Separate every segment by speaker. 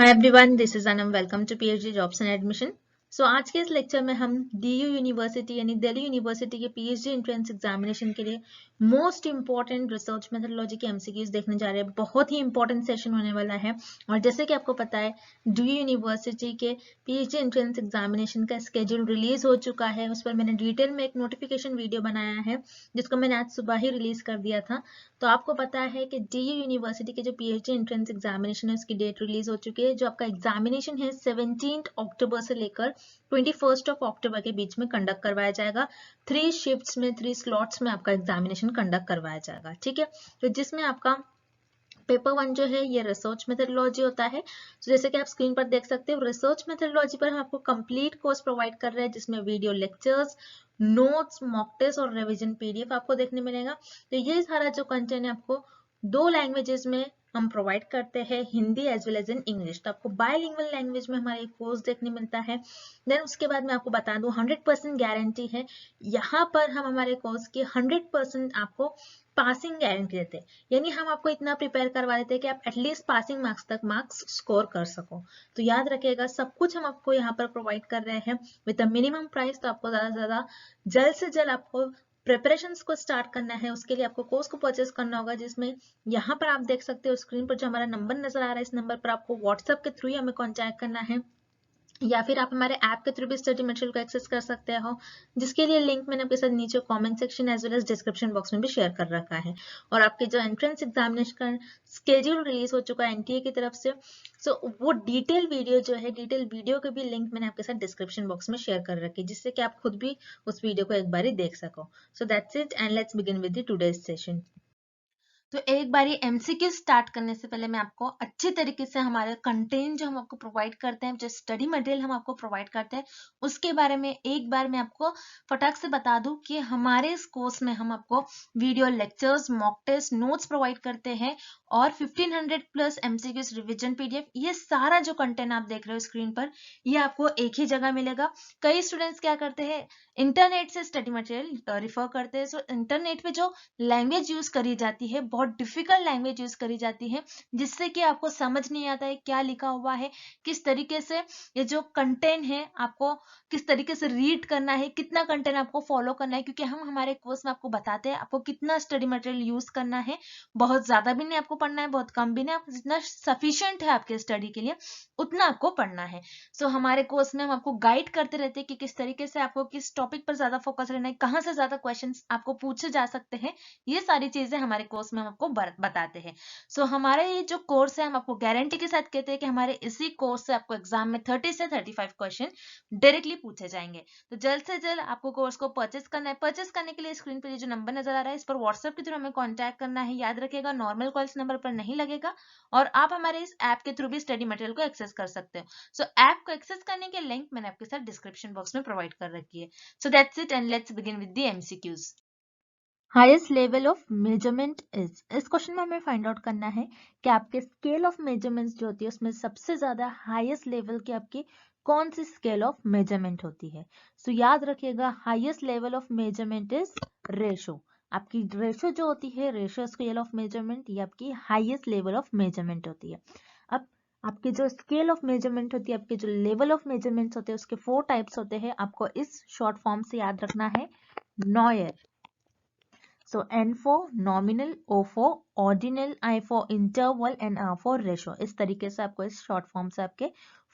Speaker 1: Hi everyone, this is Anam. Welcome to PhD jobs and admission. So आज के इस lecture में हम डीयू यूनिवर्सिटी यानी दिल्ली यूनिवर्सिटी के पीएचडी एंट्रेंस एग्जामिनेशन के लिए मोस्ट इंपॉर्टेंट रिसर्च मेथोडोलॉजी के एमसीक्यूज देखने जा रहे हैं। बहुत ही इंपॉर्टेंट सेशन होने वाला है। और जैसे कि आपको पता है, डीयू यूनिवर्सिटी के पीएचडी एंट्रेंस एग्जामिनेशन का स्केड्यूल रिलीज हो चुका है। उस पर मैंने डिटेल में एक नोटिफिकेशन वीडियो बनाया है, जिसको मैंने आज सुबह ही रिलीज कर दिया था। तो आपको पता है कि डीयू यूनिवर्सिटी के जो पीएचडी एंट्रेंस एग्जामिनेशन है, उसकी डेट रिलीज हो चुकी है। जो आपका एग्जामिनेशन है 17 अक्टूबर से लेकर 21 अक्टूबर के बीच में कंडक्ट करवाया जाएगा। 3 शिफ्ट्स में 3 स्लॉट्स में आपका एग्जामिनेशन कंडक्ट करवाया जाएगा। ठीक है, तो जिसमें आपका पेपर 1 जो है ये रिसर्च मेथोडोलॉजी होता है। तो जैसे कि आप स्क्रीन पर देख सकते हो, रिसर्च मेथोडोलॉजी पर हम आपको कंप्लीट कोर्स प्रोवाइड कर रहे हैं, जिसमें video lectures, notes, mock test और रिवीजन पीडीएफ आपको देखने मिलेगा। तो ये सारा जो कंटेंट है आपको 2 लैंग्वेजेस में हम प्रोवाइड करते हैं, Hindi as well as in English. तो आपको बायलिंगुअल लैंग्वेज में हमारा एक कोर्स देखने मिलता है। देन उसके बाद मैं आपको बता दूं, 100% गारंटी है। यहाँ पर हम हमारे कोर्स की 100% आपको पासिंग गारंटी देते हैं। यानी हम आपको इतना प्रिपेयर करवा देते हैं कि आप एटलीस्ट पासिंग मार्क्स तक मार्क्स स्कोर कर सको। तो याद रखिएगा, सब कुछ हम आपको यहाँ पर प्रोवाइड कर रहे हैं विद अ मिनिमम प्राइस। तो आपको ज्यादा से ज्यादा जल्द से जल्द आपको प्रिपरेशंस को स्टार्ट करना है। उसके लिए आपको कोर्स को परचेस करना होगा, जिसमें यहाँ पर आप देख सकते हो स्क्रीन पर जो हमारा नंबर नजर आ रहा है, इस नंबर पर आपको व्हाट्सएप के थ्रू ही हमें कॉन्टैक्ट करना है, या फिर आप हमारे ऐप के थ्रू भी स्टडी मटेरियल को एक्सेस कर सकते हो, जिसके लिए लिंक मैंने आपके साथ नीचे comment section as well as description box में भी शेयर कर रखा है। और आपके जो एंट्रेंस एग्जामिनेशन का स्केड्यूल रिलीज हो चुका है एनटीए की तरफ से, सो वो डिटेल वीडियो जो है, डिटेल वीडियो के भी लिंक मैंने आपके साथ डिस्क्रिप्शन बॉक्स में शेयर कर रखी है, जिससे कि आप खुद भी उस वीडियो को एक बार देख सको। So that's it and let's begin with the today's session. तो एक बारी एमसीक्यू स्टार्ट करने से पहले मैं आपको अच्छे तरीके से हमारे कंटेंट जो हम आपको प्रोवाइड करते हैं, जो स्टडी मटेरियल हम आपको प्रोवाइड करते हैं, उसके बारे में एक बार मैं आपको फटाक से बता दूं कि हमारे इस कोर्स में हम आपको video lectures, mock test, notes provide करते हैं और 1500 प्लस एमसीक्यूज, रिविजन पीडीएफ। ये सारा जो कंटेंट आप देख रहे हो स्क्रीन पर, ये आपको एक ही जगह मिलेगा। कई स्टूडेंट्स क्या करते हैं, इंटरनेट से स्टडी मटेरियल रिफर करते हैं। सो इंटरनेट पे जो लैंग्वेज यूज करी जाती है, बहुत डिफिकल्ट लैंग्वेज यूज करी जाती है, जिससे कि आपको समझ नहीं आता है क्या लिखा हुआ है, किस तरीके से ये जो कंटेंट है आपको किस तरीके से रीड करना है, कितना कंटेंट आपको फॉलो करना है। क्योंकि हम हमारे कोर्स में आपको बताते हैं आपको कितना स्टडी मटेरियल यूज करना है। बहुत ज्यादा भी नहीं आपको पढ़ना है, बहुत कम भी नहीं, आप जितना सफिशिएंट है आपके स्टडी के लिए उतना आपको पढ़ना है। सो हमारे कोर्स में हम आपको गाइड करते रहते हैं कि किस तरीके से आपको किस टॉपिक पर ज्यादा फोकस रहना है, कहाँ से ज्यादा क्वेश्चंस आपको पूछे जा सकते हैं। ये सारी चीजें हमारे कोर्स में हम आपको बताते हैं। सो हमारे ये जो कोर्स है, हम आपको गारंटी के साथ कहते हैं कि हमारे इसी कोर्स से आपको एग्जाम में 30 से 35 क्वेश्चन डायरेक्टली पूछे जाएंगे। तो जल्द से जल्द आपको कोर्स को परचेस करना है। परचेस करने के लिए स्क्रीन पर ये जो नंबर नजर आ रहा है, इस पर व्हाट्सएप के थ्रू हमें कॉन्टैक्ट करना है। याद रखिएगा, नॉर्मल कॉल इस नंबर पर नहीं लगेगा और आप हमारे इस ऐप के थ्रू भी स्टडी मटेरियल को एक्सेस कर सकते हो। सो ऐप को एक्सेस करने के लिंक मैंने आपके साथ डिस्क्रिप्शन बॉक्स में प्रोवाइड कर रखी है। So that's it and let's begin with the MCQs. Highest level of measurement is, इस क्वेश्चन में हमें फाइंड आउट करना है कि आपके स्केल ऑफ मेजरमेंट्स जो होती है, उसमें सबसे ज्यादा हाईएस्ट लेवल की आपकी कौन सी स्केल ऑफ मेजरमेंट होती है। सो याद रखिएगा, highest level of measurement is ratio. आपकी रेशो जो होती है, रेशो स्केल ऑफ मेजरमेंट, ये आपकी हाईएस्ट लेवल ऑफ मेजरमेंट होती है। अब आपके जो स्केल ऑफ मेजरमेंट होती है, आपके जो लेवल ऑफ मेजरमेंट्स होते हैं, उसके 4 टाइप्स होते हैं। आपको इस शॉर्ट फॉर्म से याद रखना है, noir. So N for nominal, O for ordinal, I for interval and R for ratio। इस तरीके से आपको इस शॉर्ट फॉर्म से आपके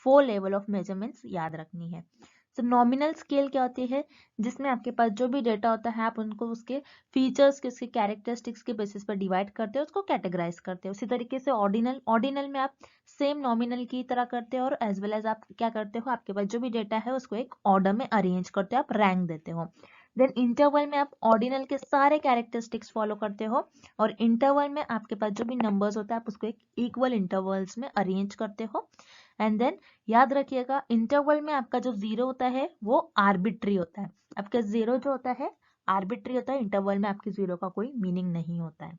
Speaker 1: 4 लेवल ऑफ मेजरमेंट्स याद रखनी है। तो नॉमिनल स्केल क्या होती है, जिसमें आपके पास जो भी डेटा होता है, आप उनको उसके फीचर्स के, उसके कैरेक्टरिस्टिक्स के बेसिस पर डिवाइड करते हो, उसको कैटेगराइज करते हो। उसी तरीके से ऑर्डिनल, ऑर्डिनल में आप सेम नॉमिनल की तरह करते हो, और एज वेल एज आप क्या करते हो, आपके पास जो भी डेटा है उसको एक ऑर्डर में अरेंज करते हो, आप रैंक देते हो। देन इंटरवल में आप ऑर्डिनल के सारे कैरेक्टरिस्टिक्स फॉलो करते हो, और इंटरवल में आपके पास जो भी नंबर्स होता है, आप उसको एक इक्वल इंटरवल्स में अरेंज करते हो। एंड देन याद रखिएगा, इंटरवल में आपका जो जीरो होता है वो आर्बिट्री होता है। आपका जीरो जो होता है आर्बिट्री होता है, इंटरवल में आपकी जीरो का कोई मीनिंग नहीं होता है।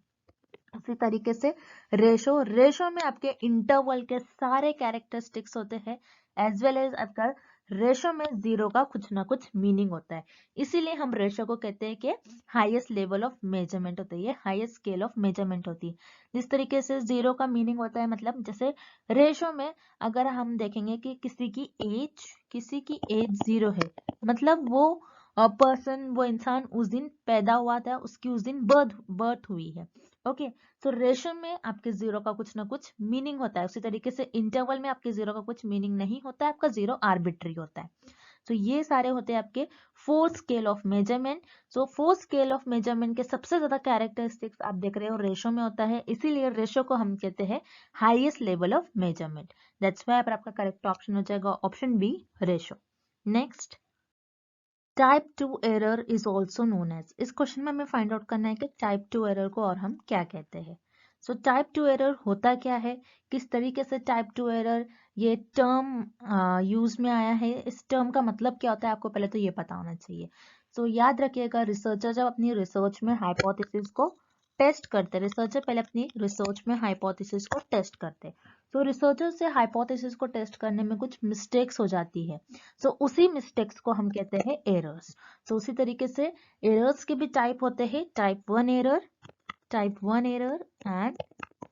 Speaker 1: उसी तरीके से रेशो, रेशो में आपके इंटरवल के सारे कैरेक्टरिस्टिक्स होते हैं, एज वेल एज आपका रेशो में जीरो का कुछ ना कुछ मीनिंग होता है, इसीलिए हम रेशो को कहते हैं कि हाईएस्ट लेवल ऑफ मेजरमेंट होता है, ये हाईएस्ट स्केल ऑफ मेजरमेंट होती है। जिस तरीके से जीरो का मीनिंग होता है, मतलब जैसे रेशो में अगर हम देखेंगे कि किसी की एज जीरो है, मतलब वो पर्सन, वो इंसान उस दिन पैदा हुआ था, उसकी उस दिन बर्थ हुई है। ओके, तो रेशो में आपके जीरो का कुछ ना कुछ मीनिंग होता है, उसी तरीके से इंटरवल में आपके जीरो का कुछ मीनिंग नहीं होता है, आपका जीरो आर्बिट्री होता है। तो ये सारे होते हैं आपके 4 scale of measurement. So 4 scale of measurement के सबसे ज्यादा कैरेक्टरिस्टिक्स आप देख रहे हो रेशो में होता है, इसीलिए रेशो को हम कहते हैं highest level of measurement. That's why आपका करेक्ट ऑप्शन हो जाएगा option B, ratio. Next, type 2 error is also known as. इस क्वेश्चन में हमें फाइंड आउट करना है कि टाइप 2 एरर को और हम क्या कहते हैं। सो टाइप 2 एरर होता क्या है, किस तरीके से टाइप 2 एरर ये टर्म यूज में आया है, इस टर्म का मतलब क्या होता है, आपको पहले तो ये पता होना चाहिए। सो याद रखिएगा, रिसर्चर जब अपनी रिसर्च में हाइपोथेसिस को टेस्ट करते, रिसर्चर पहले अपनी रिसर्च में हाइपोथेसिस को टेस्ट करते, तो रिसर्चर से हाइपोथेसिस को टेस्ट करने में कुछ मिस्टेक्स हो जाती है, सो उसी मिस्टेक्स को हम कहते हैं एरर्स। सो उसी तरीके से एरर्स के भी टाइप होते हैं, type 1 error and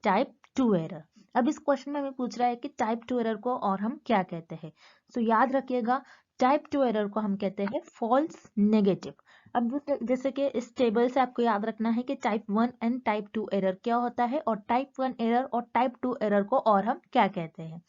Speaker 1: type 2 error. अब इस क्वेश्चन में हमें पूछ रहा है कि टाइप 2 एरर को और हम क्या कहते हैं। सो याद रखिएगा, टाइप 2 एरर को हम कहते हैं फॉल्स नेगेटिव। अब जैसे कि इस टेबल से आपको याद रखना है कि टाइप 1 एंड टाइप 2 एरर क्या होता है, और टाइप 1 एरर और टाइप 2 एरर को और हम क्या कहते हैं।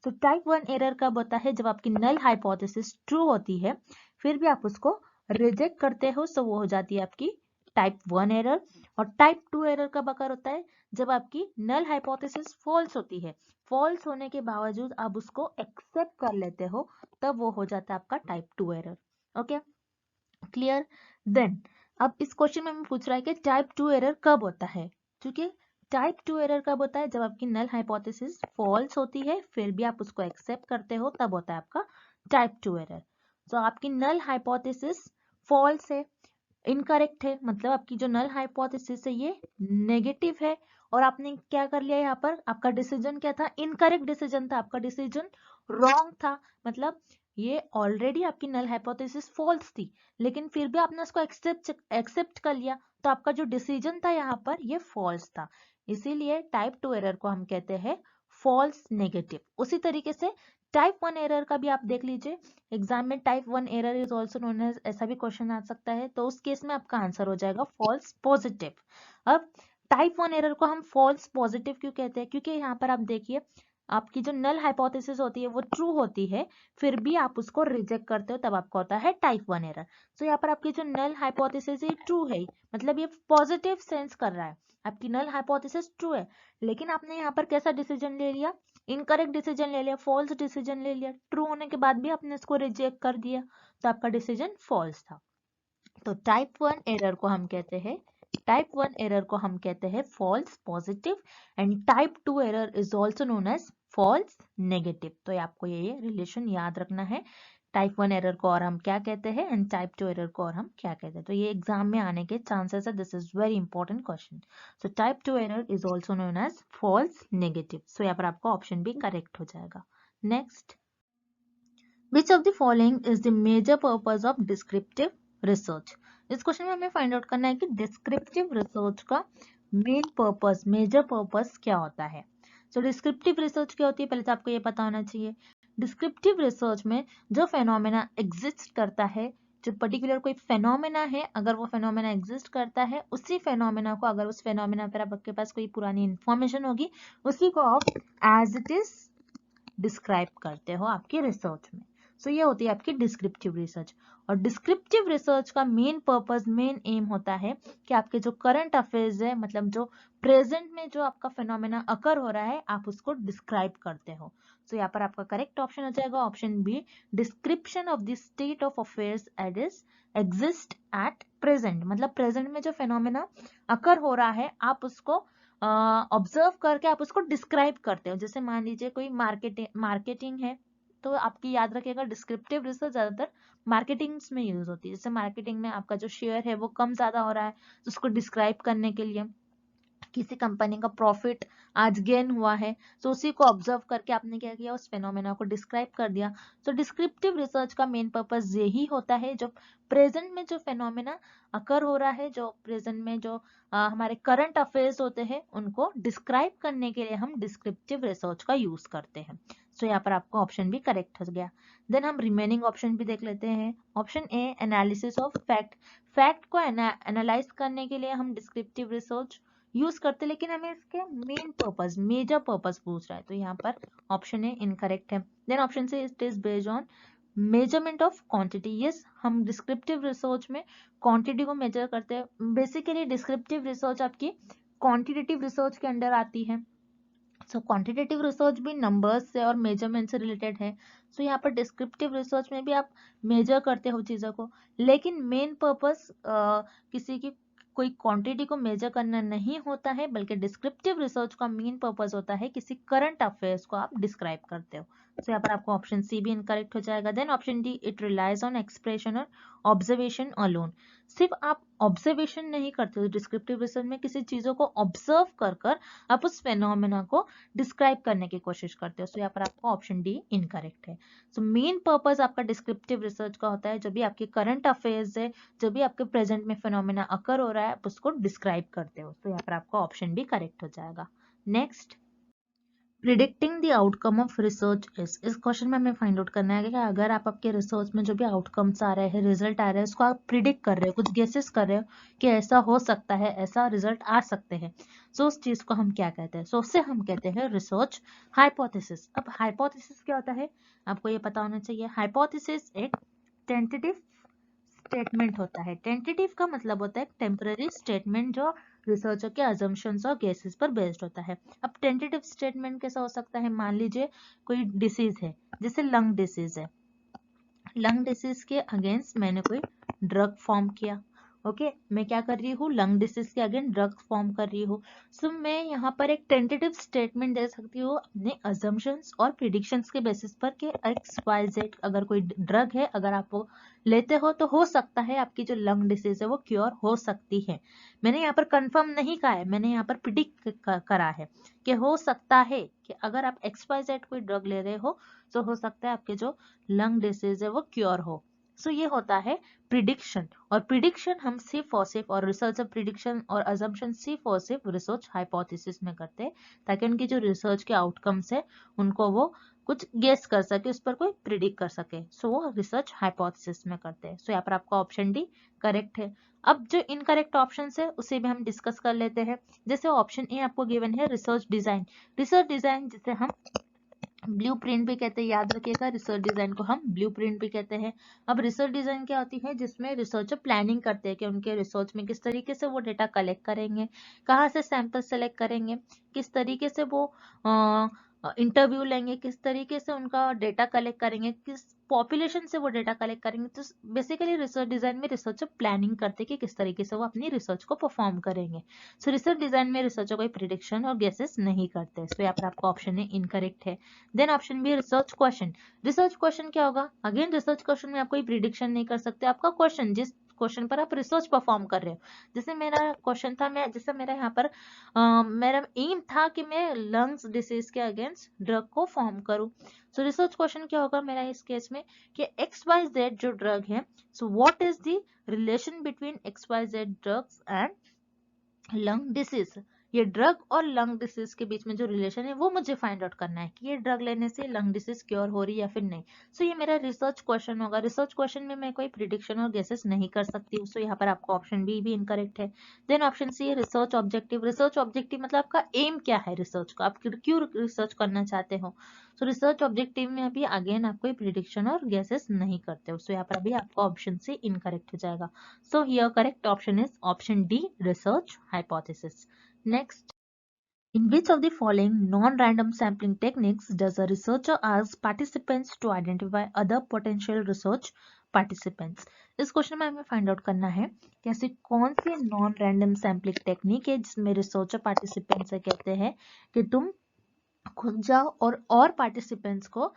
Speaker 1: तो टाइप 1 एरर कब होता है, जब आपकी नल हाइपोथेसिस ट्रू होती है, फिर भी आप उसको रिजेक्ट करते हो, सो वो हो जाती है आपकी टाइप 1 एरर। और टाइप 2 एरर कब अकर होता है, जब आपकी नल हाइपोथेसिस फॉल्स होती है, फॉल्स होने के बावजूद आप उसको एक्सेप्ट कर लेते हो, तब वो हो जाता है आपका type 2 error. Okay, clear. Then अब इस क्वेश्चन में हमें पूछ रहा है कि टाइप 2 एरर कब होता है, क्योंकि टाइप 2 एरर कब होता है, जब आपकी नल हाइपोथेसिस फॉल्स होती है, फिर भी आप उसको एक्सेप्ट करते हो, तब होता है आपका टाइप 2 एरर। तो आपकी नल हाइपोथेसिस फॉल्स है, इनकरेक्ट है, मतलब आपकी जो नल हाइपोथेसिस है ये नेगेटिव है, और आपने क्या कर लिया, यहाँ पर आपका डिसीजन क्या था, इनकरेक्ट डिसीजन था, आपका डिसीजन रॉन्ग था, मतलब ये ऑलरेडी आपकी नल हाइपोथेसिस फॉल्स थी, लेकिन फिर भी आपने उसको एक्सेप्ट कर लिया, तो आपका जो डिसीजन था यहाँ पर ये फॉल्स था, इसीलिए टाइप 2 एरर को हम कहते हैं फॉल्स नेगेटिव। उसी तरीके से टाइप 1 एरर का भी आप देख लीजिए, एग्जाम में type 1 error is also known as, ऐसा भी क्वेश्चन आ सकता है, तो उस केस में आपका आंसर हो जाएगा फॉल्स पॉजिटिव। अब टाइप 1 एरर को हम फॉल्स पॉजिटिव क्यों कहते हैं, क्योंकि यहाँ पर आप देखिए, आपकी जो नल हाइपोथेसिस होती है वो ट्रू होती है, फिर भी आप उसको रिजेक्ट करते हो, तब आपका होता है टाइप 1 एरर। तो यहाँ पर आपकी जो नल हाइपोथेसिस है ट्रू है, मतलब ये पॉजिटिव सेंस कर रहा है, आपकी नल हाइपोथेसिस ट्रू है, लेकिन आपने यहाँ पर कैसा डिसीजन ले लिया, इनकरेक्ट डिसीजन ले लिया, फॉल्स डिसीजन ले लिया, ट्रू होने के बाद भी आपने इसको रिजेक्ट कर दिया, तो आपका डिसीजन फॉल्स था। तो टाइप 1 एरर को हम कहते हैं, टाइप 1 एरर को हम कहते हैं false positive, and type 2 error is also known as false negative. तो आपको ये रिलेशन याद रखना है, टाइप 1 एरर को और हम क्या कहते हैं एंड टाइप 2 एरर को और हम क्या कहते हैं, तो ये एग्जाम में आने के चांसेस है, this is very important question. So type 2 error is also known as false negative, so यहाँ पर आपका ऑप्शन भी करेक्ट हो जाएगा। Next, Which of the following is the major purpose of descriptive research? इस क्वेश्चन में हमें फाइंड आउट करना है कि डिस्क्रिप्टिव रिसर्च का मेन पर्पस, मेजर पर्पस क्या होता है। सो डिस्क्रिप्टिव रिसर्च क्या होती है, पहले तो आपको ये पता होना चाहिए। डिस्क्रिप्टिव रिसर्च में जो फेनोमेना एग्जिस्ट करता है, जो पर्टिकुलर कोई फेनोमेना है, अगर वो फेनोमेना एग्जिस्ट करता है, उसी फेनोमेना को, अगर उस फेनोमेना पर आपके पास कोई पुरानी इंफॉर्मेशन होगी, उसी को आप एज इट इज डिस्क्राइब करते हो आपकी रिसर्च में। सो ये होती है आपकी डिस्क्रिप्टिव रिसर्च। और डिस्क्रिप्टिव रिसर्च का मेन पर्पस, मेन एम होता है कि आपके जो करंट अफेयर्स है, मतलब जो प्रेजेंट में जो आपका फिनोमेना अकर हो रहा है, आप उसको डिस्क्राइब करते हो। सो यहाँ पर आपका करेक्ट ऑप्शन हो जाएगा option B, description of the state of affairs at is exist at present, मतलब प्रेजेंट में जो फिनोमेना अकर हो रहा है, आप उसको ऑब्जर्व करके आप उसको डिस्क्राइब करते हो। जैसे मान लीजिए कोई मार्केटिंग है, तो आपकी याद रखिएगा डिस्क्रिप्टिव रिसर्च ज्यादातर मार्केटिंग में यूज होती है। जैसे मार्केटिंग में आपका जो शेयर है वो कम ज्यादा हो रहा है, तो उसको डिस्क्राइब करने के लिए किसी कंपनी का प्रॉफिट आज गेन हुआ है, तो उसी को ऑब्जर्व करके आपने क्या किया, उस फेनोमेना को डिस्क्राइब कर दिया। तो डिस्क्रिप्टिव रिसर्च का मेन पर्पस यही होता है, जो प्रेजेंट में जो फेनोमेना अकर हो रहा है, जो प्रेजेंट में जो हमारे करंट अफेयर्स होते हैं, उनको डिस्क्राइब करने के लिए हम डिस्क्रिप्टिव रिसर्च का यूज करते हैं। सो यहाँ पर आपका ऑप्शन भी करेक्ट हो गया। देन हम रिमेनिंग ऑप्शन भी देख लेते हैं। Option A, analysis of fact. Fact को एनालाइज करने के लिए हम डिस्क्रिप्टिव रिसर्च यूज करते, लेकिन हमें इसके मेन पर्पस, मेजर पर्पस पूछ रहा है, तो यहाँ पर ऑप्शन ए इनकरेक्ट है। Then option C, it is based on measurement of quantity. Yes, हम डिस्क्रिप्टिव रिसर्च में क्वांटिटी को मेजर करते हैं। बेसिकली डिस्क्रिप्टिव रिसर्च आपकी क्वांटिटेटिव रिसर्च के अंडर आती है। सो क्वांटिटेटिव रिसर्च भी नंबर्स से और मेजरमेंट से रिलेटेड है। सो यहाँ पर डिस्क्रिप्टिव रिसर्च में भी आप मेजर करते हो चीजों को, लेकिन मेन पर्पस किसी की कोई क्वांटिटी को मेजर करना नहीं होता है, बल्कि डिस्क्रिप्टिव रिसर्च का मेन पर्पस होता है किसी करंट अफेयर्स को आप डिस्क्राइब करते हो। तो यहाँ पर आपको ऑप्शन सी भी इनकरेक्ट हो जाएगा। Then option D, it relies on expression और ऑब्जर्वेशन अलोन। सिर्फ आप ऑब्जर्वेशन नहीं करते हो, डिस्क्रिप्टिव रिसर्च में किसी चीजों को ऑब्जर्व कर कर आप उस फेनोमेना को डिस्क्राइब करने की कोशिश करते हो। सो यहाँ पर आपका ऑप्शन डी इनकरेक्ट है। सो मेन पर्पस आपका डिस्क्रिप्टिव रिसर्च का होता है, जब भी आपके करंट अफेयर्स है, जब भी आपके प्रेजेंट में फेनोमेना अकर हो रहा है, आप उसको डिस्क्राइब करते हो। तो यहाँ पर आपका ऑप्शन भी करेक्ट हो जाएगा। Next, predicting the outcome of research is. इस क्वेश्चन में हमें फाइंड आउट करना है कि अगर आप आपके रिसर्च में जो भी आउटकम्स आ रहे हैं, रिजल्ट आ रहे हैं, उसको आप प्रिडिक्ट कर रहे हो, कुछ गेसेस कर रहे हो कि ऐसा हो सकता है, ऐसा रिजल्ट आ सकते हैं, सो उस चीज को हम क्या कहते हैं? सो उससे हम कहते हैं रिसर्च हाइपोथेसिस। अब हाइपोथेसिस क्या होता है, आपको ये पता होना चाहिए। हाइपोथेसिस एक टेंटेटिव स्टेटमेंट होता है। टेंटेटिव का मतलब होता है टेम्पररी स्टेटमेंट, जो रिसर्चर के अजम्पशंस और गेसेस पर बेस्ड होता है। अब टेंटेटिव स्टेटमेंट कैसा हो सकता है? मान लीजिए कोई डिसीज है, जैसे लंग डिसीज है। लंग डिसीज के अगेंस्ट मैंने कोई ड्रग फॉर्म किया। ओके, मैं क्या कर रही हूँ? लंग डिसीज के अगेंस्ट ड्रग फॉर्म कर रही हूँ। सो मैं यहाँ पर एक टेंटेटिव स्टेटमेंट दे सकती हूँ अपने अजम्पशंस और प्रिडिक्शंस के बेसिस पर कि XYZ अगर कोई ड्रग है, अगर आप वो लेते हो तो हो सकता है आपकी जो लंग डिसीज है वो क्योर हो सकती है। मैंने यहाँ पर कंफर्म नहीं कहा है, मैंने यहाँ पर प्रिडिक्ट करा है कि हो सकता है कि अगर आप XYZ कोई ड्रग ले रहे हो तो हो सकता है आपके जो लंग डिसीज है वो क्योर हो। सो ये होता है प्रिडिक्शन, और प्रिडिक्शन हम सिर्फ और सिर्फ, और रिसर्च प्रिडिक्शन और अजम्पशन सिर्फ और सिर्फ रिसर्च हाइपोथेसिस में करते हैं, ताकि उनकी जो रिसर्च के आउटकम्स है उनको वो कुछ गेस कर सके, उस पर कोई प्रिडिक्ट कर सके। सो वो रिसर्च हाइपोथेसिस में करते हैं। सो यहाँ पर आपका ऑप्शन डी करेक्ट है। अब जो इनकरेक्ट ऑप्शन है उसे भी हम डिस्कस कर लेते हैं। जैसे ऑप्शन ए आपको गिवन है रिसर्च डिजाइन। रिसर्च डिजाइन जिसे हम ब्लूप्रिंट भी कहते हैं, याद रखिएगा, रिसर्च डिजाइन को हम ब्लूप्रिंट भी कहते हैं। अब रिसर्च डिजाइन क्या होती है? जिसमें रिसर्चर प्लानिंग करते हैं कि उनके रिसर्च में किस तरीके से वो डेटा कलेक्ट करेंगे, कहाँ से सैंपल सेलेक्ट करेंगे, किस तरीके से वो इंटरव्यू लेंगे, किस तरीके से उनका डेटा कलेक्ट करेंगे, किस पॉपुलेशन से वो डेटा कलेक्ट करेंगे। तो बेसिकली रिसर्च डिजाइन में रिसर्चर प्लानिंग करते हैं कि किस तरीके से वो अपनी रिसर्च को परफॉर्म करेंगे। सो रिसर्च डिजाइन में रिसर्चर कोई प्रिडिक्शन और गेसेस नहीं करते। सो यहाँ पर आपका ऑप्शन है इनकरेक्ट है। Then option B research question. Research question क्या होगा? अगेन रिसर्च क्वेश्चन में आप कोई प्रिडिक्शन नहीं कर सकते। आपका क्वेश्चन, जिस क्वेश्चन पर आप रिसर्च परफॉर्म कर रहे हो, जैसे मेरा क्वेश्चन था, मैं जैसे मेरा यहाँ पर मेरा एम था कि मैं लंग्स डिसीज के अगेंस्ट ड्रग को फॉर्म करूं। सो रिसर्च क्वेश्चन क्या होगा मेरा इस केस में कि XYZ जो ड्रग है, so what is the relation between XYZ drugs and lung disease. ये ड्रग और लंग डिसीज के बीच में जो रिलेशन है वो मुझे फाइंड आउट करना है कि ये ड्रग लेने से लंग डिसीज क्योर हो रही है या फिर नहीं। सो ये मेरा रिसर्च क्वेश्चन होगा। रिसर्च क्वेश्चन में मैं कोई प्रिडिक्शन और गेसेस नहीं कर सकती हूँ। सो यहाँ पर आपका ऑप्शन बी भी इनकरेक्ट है। Then option C research objective. Research objective मतलब आपका एम क्या है रिसर्च का, आप क्यों रिसर्च करना चाहते हो। सो रिसर्च ऑब्जेक्टिव में अभी अगेन आप कोई प्रिडिक्शन और गेसेस नहीं करते हो। सो यहाँ पर अभी आपका ऑप्शन सी इनकरेक्ट हो जाएगा। So here correct option is option D, research hypothesis. Next, in which of the following non-random sampling techniques does a researcher ask participants to identify other potential research participants? इस question में हमें find out करना है कि ऐसी कौन सी non random sampling technique है जिसमें रिसर्चर पार्टिसिपेंट से कहते हैं कि तुम खुद जाओ और पार्टिसिपेंट्स को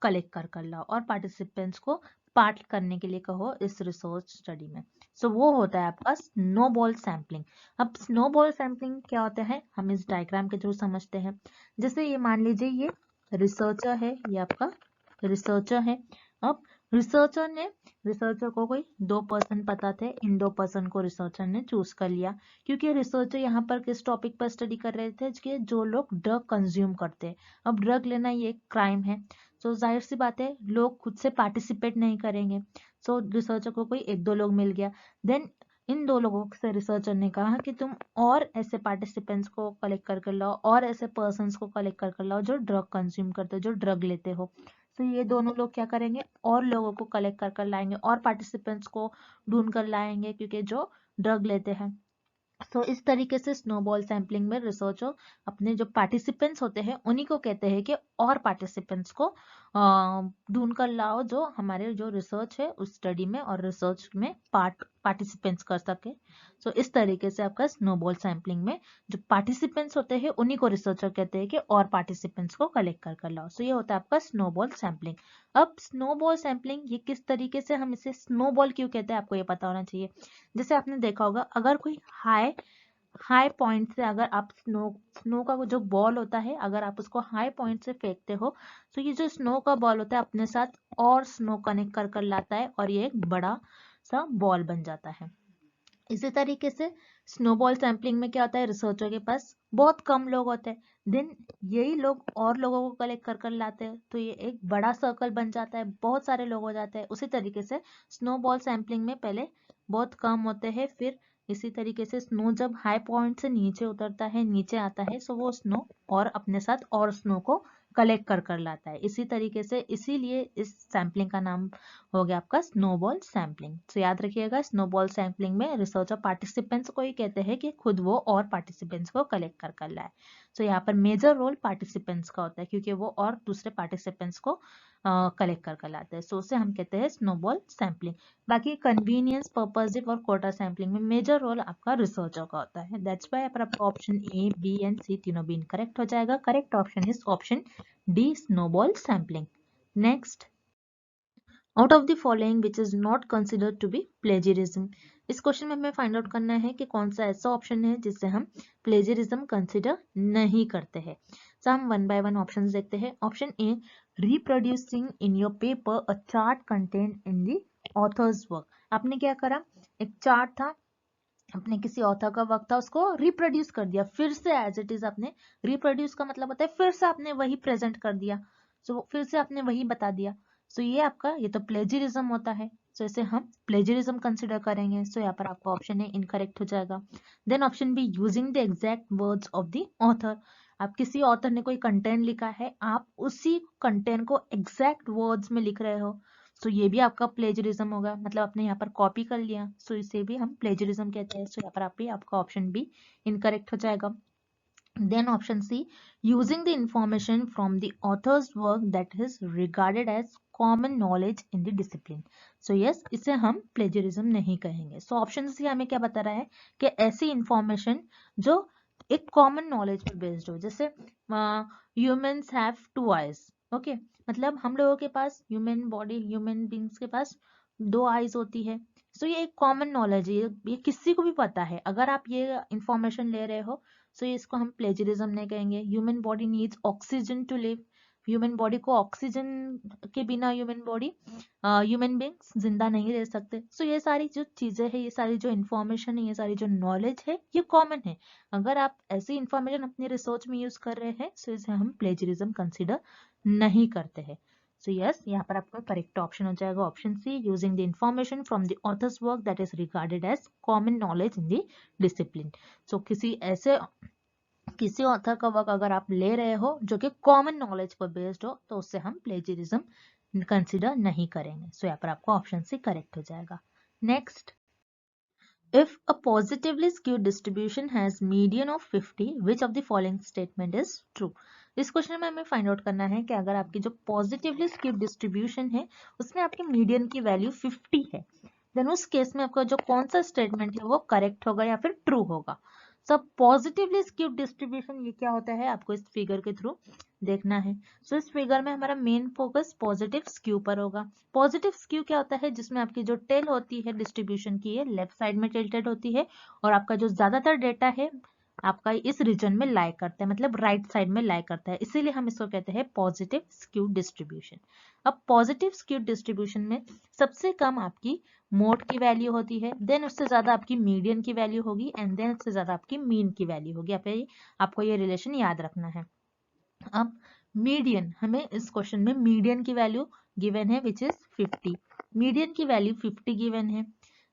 Speaker 1: कलेक्ट कर लाओ और पार्टिसिपेंट्स को पार्ट करने के लिए कहो इस रिसर्च स्टडी में। सो वो होता है आपका स्नोबॉल सैम्पलिंग। अब स्नोबॉल सैम्पलिंग क्या होता है हम इस डायग्राम के थ्रू समझते हैं। जैसे ये मान लीजिए ये रिसर्चर है, ये आपका रिसर्चर है। अब रिसर्चर को कोई 2 पर्सन पता थे, इन 2 पर्सन को रिसर्चर ने चूज कर लिया क्योंकि रिसर्चर यहाँ पर किस टॉपिक पर स्टडी कर रहे थे कि जो लोग ड्रग कंज्यूम करते हैं। अब ड्रग लेना ये एक क्राइम है, तो जाहिर सी बात है लोग खुद से पार्टिसिपेट नहीं करेंगे। सो रिसर्चर को कोई 1-2 लोग मिल गया, देन इन 2 लोगों से रिसर्चर ने कहा कि तुम और ऐसे पार्टिसिपेंट्स को कलेक्ट कर लाओ और ऐसे पर्सन्स को कलेक्ट कर लाओ जो ड्रग कंज्यूम करते हो, जो ड्रग लेते हो। तो ये दोनों लोग क्या करेंगे और लोगों को कलेक्ट कर लाएंगे और पार्टिसिपेंट्स को ढूंढ कर लाएंगे क्योंकि जो ड्रग लेते हैं। तो इस तरीके से स्नोबॉल सैम्पलिंग में रिसर्चर अपने जो पार्टिसिपेंट्स होते हैं उन्हीं को कहते हैं कि और पार्टिसिपेंट्स को ढूंढ कर लाओ जो हमारे जो रिसर्च है उस स्टडी में और रिसर्च में पार्टिसिपेंट्स कर सके। सो इस तरीके से आपका स्नोबॉल सैम्पलिंग में जो पार्टिसिपेंट्स होते हैं उन्हीं को रिसर्चर कहते हैं कि और पार्टिसिपेंट्स को कलेक्ट कर लाओ। सो ये होता है आपका स्नोबॉल सैम्पलिंग। अब स्नोबॉल सैम्पलिंग ये किस तरीके से, हम इसे स्नोबॉल क्यों कहते हैं आपको ये पता होना चाहिए। जैसे आपने देखा होगा अगर कोई हाई पॉइंट से अगर आप स्नो का जो बॉल होता है अगर आप उसको हाई पॉइंट से फेंकते हो तो ये जो स्नो का बॉल होता है अपने साथ और स्नो कनेक्ट कर लाता है और ये एक बड़ा सा बॉल बन जाता है। इसी तरीके से स्नोबॉल सैम्पलिंग में क्या होता है रिसर्चर के पास बहुत कम लोग होते हैं, देन यही लोग और लोगों को कलेक्ट कर लाते हैं तो ये एक बड़ा सर्कल बन जाता है, बहुत सारे लोग हो जाते हैं। उसी तरीके से स्नोबॉल सैम्पलिंग में पहले बहुत कम होते हैं, फिर इसी तरीके से स्नो जब हाई पॉइंट से नीचे उतरता है, नीचे आता है, सो वो स्नो और अपने साथ और स्नो को कलेक्ट कर लाता है। इसी तरीके से इसीलिए इस सैम्पलिंग का नाम हो गया आपका स्नोबॉल सैम्पलिंग। तो याद रखिएगा स्नोबॉल सैम्पलिंग में रिसर्चर पार्टिसिपेंट्स को ही कहते हैं कि खुद वो और पार्टिसिपेंट्स को कलेक्ट कर लाए। तो यहाँ पर मेजर रोल पार्टिसिपेंट्स का होता है क्योंकि वो और दूसरे पार्टिसिपेंट्स को कलेक्ट कर लाते हैं। सो उसे हम कहते हैं स्नोबॉल सैम्पलिंग। बाकी कन्वीनियंस, पर्पसिव और कोटा सैम्पलिंग में मेजर रोल आपका रिसर्चर का होता है। दैट्स व्हाई आपका option A, B and C तीनों भी इनकरेक्ट हो जाएगा। Correct option is option D, snowball sampling. Next, out of the following which is not considered to be plagiarism. इस क्वेश्चन में हमें फाइंड आउट करना है कि कौन सा ऐसा ऑप्शन है जिससे हम प्लेजरिज्म कंसिडर नहीं करते हैं। तो हम वन बाय वन ऑप्शंस देखते हैं। Option A, reproducing in your paper a chart content in the author's work. आपने क्या करा, एक चार्ट था, अपने किसी ऑथर का वर्क था, उसको रिप्रोड्यूस कर दिया, फिर से एज इट इज आपने, रिप्रोड्यूस का मतलब होता है फिर से आपने वही प्रेजेंट कर दिया, सो फिर से आपने वही बता दिया। सो ये आपका, ये तो प्लेजरिज्म होता है। सो इसे हम प्लेजरिज्म कंसिडर करेंगे। सो यहाँ पर आपका ऑप्शन ए इनकरेक्ट हो जाएगा। Then option B, using the exact words of the author. आप किसी ऑथर ने कोई कंटेंट लिखा है, आप उसी कंटेंट को एग्जैक्ट वर्ड्स में लिख रहे हो, सो ये भी आपका प्लेजरिज्म होगा, मतलब आपने यहाँ पर कॉपी कर लिया, सो इसे भी हम प्लेजरिज्म कहते हैं। सो यहाँ पर आपका ऑप्शन बी इनकरेक्ट हो जाएगा। Then option C, using the information from the author's work that is regarded as common knowledge in the discipline. So yes, इसे हम plagiarism नहीं कहेंगे। So option C हमें क्या बता रहा है कि ऐसी information जो एक common knowledge पर based हो, जैसे humans have 2 eyes, okay? मतलब हम लोगों के पास ह्यूमन बॉडी, ह्यूमन बींग्स के पास 2 आईज होती है। सो ये एक कॉमन नॉलेज है, ये किसी को भी पता है। अगर आप ये इंफॉर्मेशन ले रहे हो सो इसको हम प्लेजरिज्म नहीं कहेंगे। Human body needs oxygen to live, human body को ऑक्सीजन के बिना ह्यूमन बींग्स जिंदा नहीं रह सकते। सो ये सारी जो चीजें हैं, ये सारी जो इंफॉर्मेशन है, ये सारी जो नॉलेज है, ये कॉमन है। अगर आप ऐसी इंफॉर्मेशन अपनी रिसर्च में यूज कर रहे हैं सो इसे हम प्लेजरिज्म कंसिडर नहीं करते हैं। So yes, यहाँ पर आपका करेक्ट ऑप्शन हो जाएगा option C, using the information from the author's work that is regarded as common knowledge in the discipline. So किसी ऑथर का वर्क अगर आप ले रहे हो जो कि कॉमन नॉलेज पर बेस्ड हो तो उससे हम प्लेजरिज्म कंसिडर नहीं करेंगे। सो यहाँ पर आपका ऑप्शन सी करेक्ट हो जाएगा। Next, if a positively skewed distribution has median of 50, which of the following statement is true? इस क्वेश्चन में हमें फाइंड आउट करना है कि अगर आपकी जो पॉजिटिवली स्क्यूड डिस्ट्रीब्यूशन है उसमें आपकी मीडियन की वैल्यू 50 है, देन उस केस में आपका जो कौन सा स्टेटमेंट है वो करेक्ट होगा या फिर ट्रू होगा। सब पॉजिटिवली स्क्यूड डिस्ट्रीब्यूशन ये क्या होता है आपको इस फिगर के थ्रू देखना है। सो इस फिगर में हमारा मेन फोकस पॉजिटिव स्क्यू पर होगा। पॉजिटिव स्क्यू क्या होता है, जिसमें आपकी जो टेल होती है डिस्ट्रीब्यूशन की है लेफ्ट साइड में टिल्टेड होती है और आपका जो ज्यादातर डेटा है आपका इस रीजन में लाई करता है, मतलब राइट साइड में लाई करता है, इसीलिए हम इसको कहते हैं पॉजिटिव स्क्यू डिस्ट्रीब्यूशन। अब पॉजिटिव स्क्यू डिस्ट्रीब्यूशन में सबसे कम आपकी मोड की वैल्यू होती है, देन उससे ज्यादा आपकी मीडियन की वैल्यू होगी एंड देन उससे ज्यादा आपकी मीन की वैल्यू होगी। आपको ये रिलेशन याद रखना है। अब मीडियन, हमें इस क्वेश्चन में मीडियन की वैल्यू गिवन है विच इज 50। मीडियन की वैल्यू 50 गिवन है।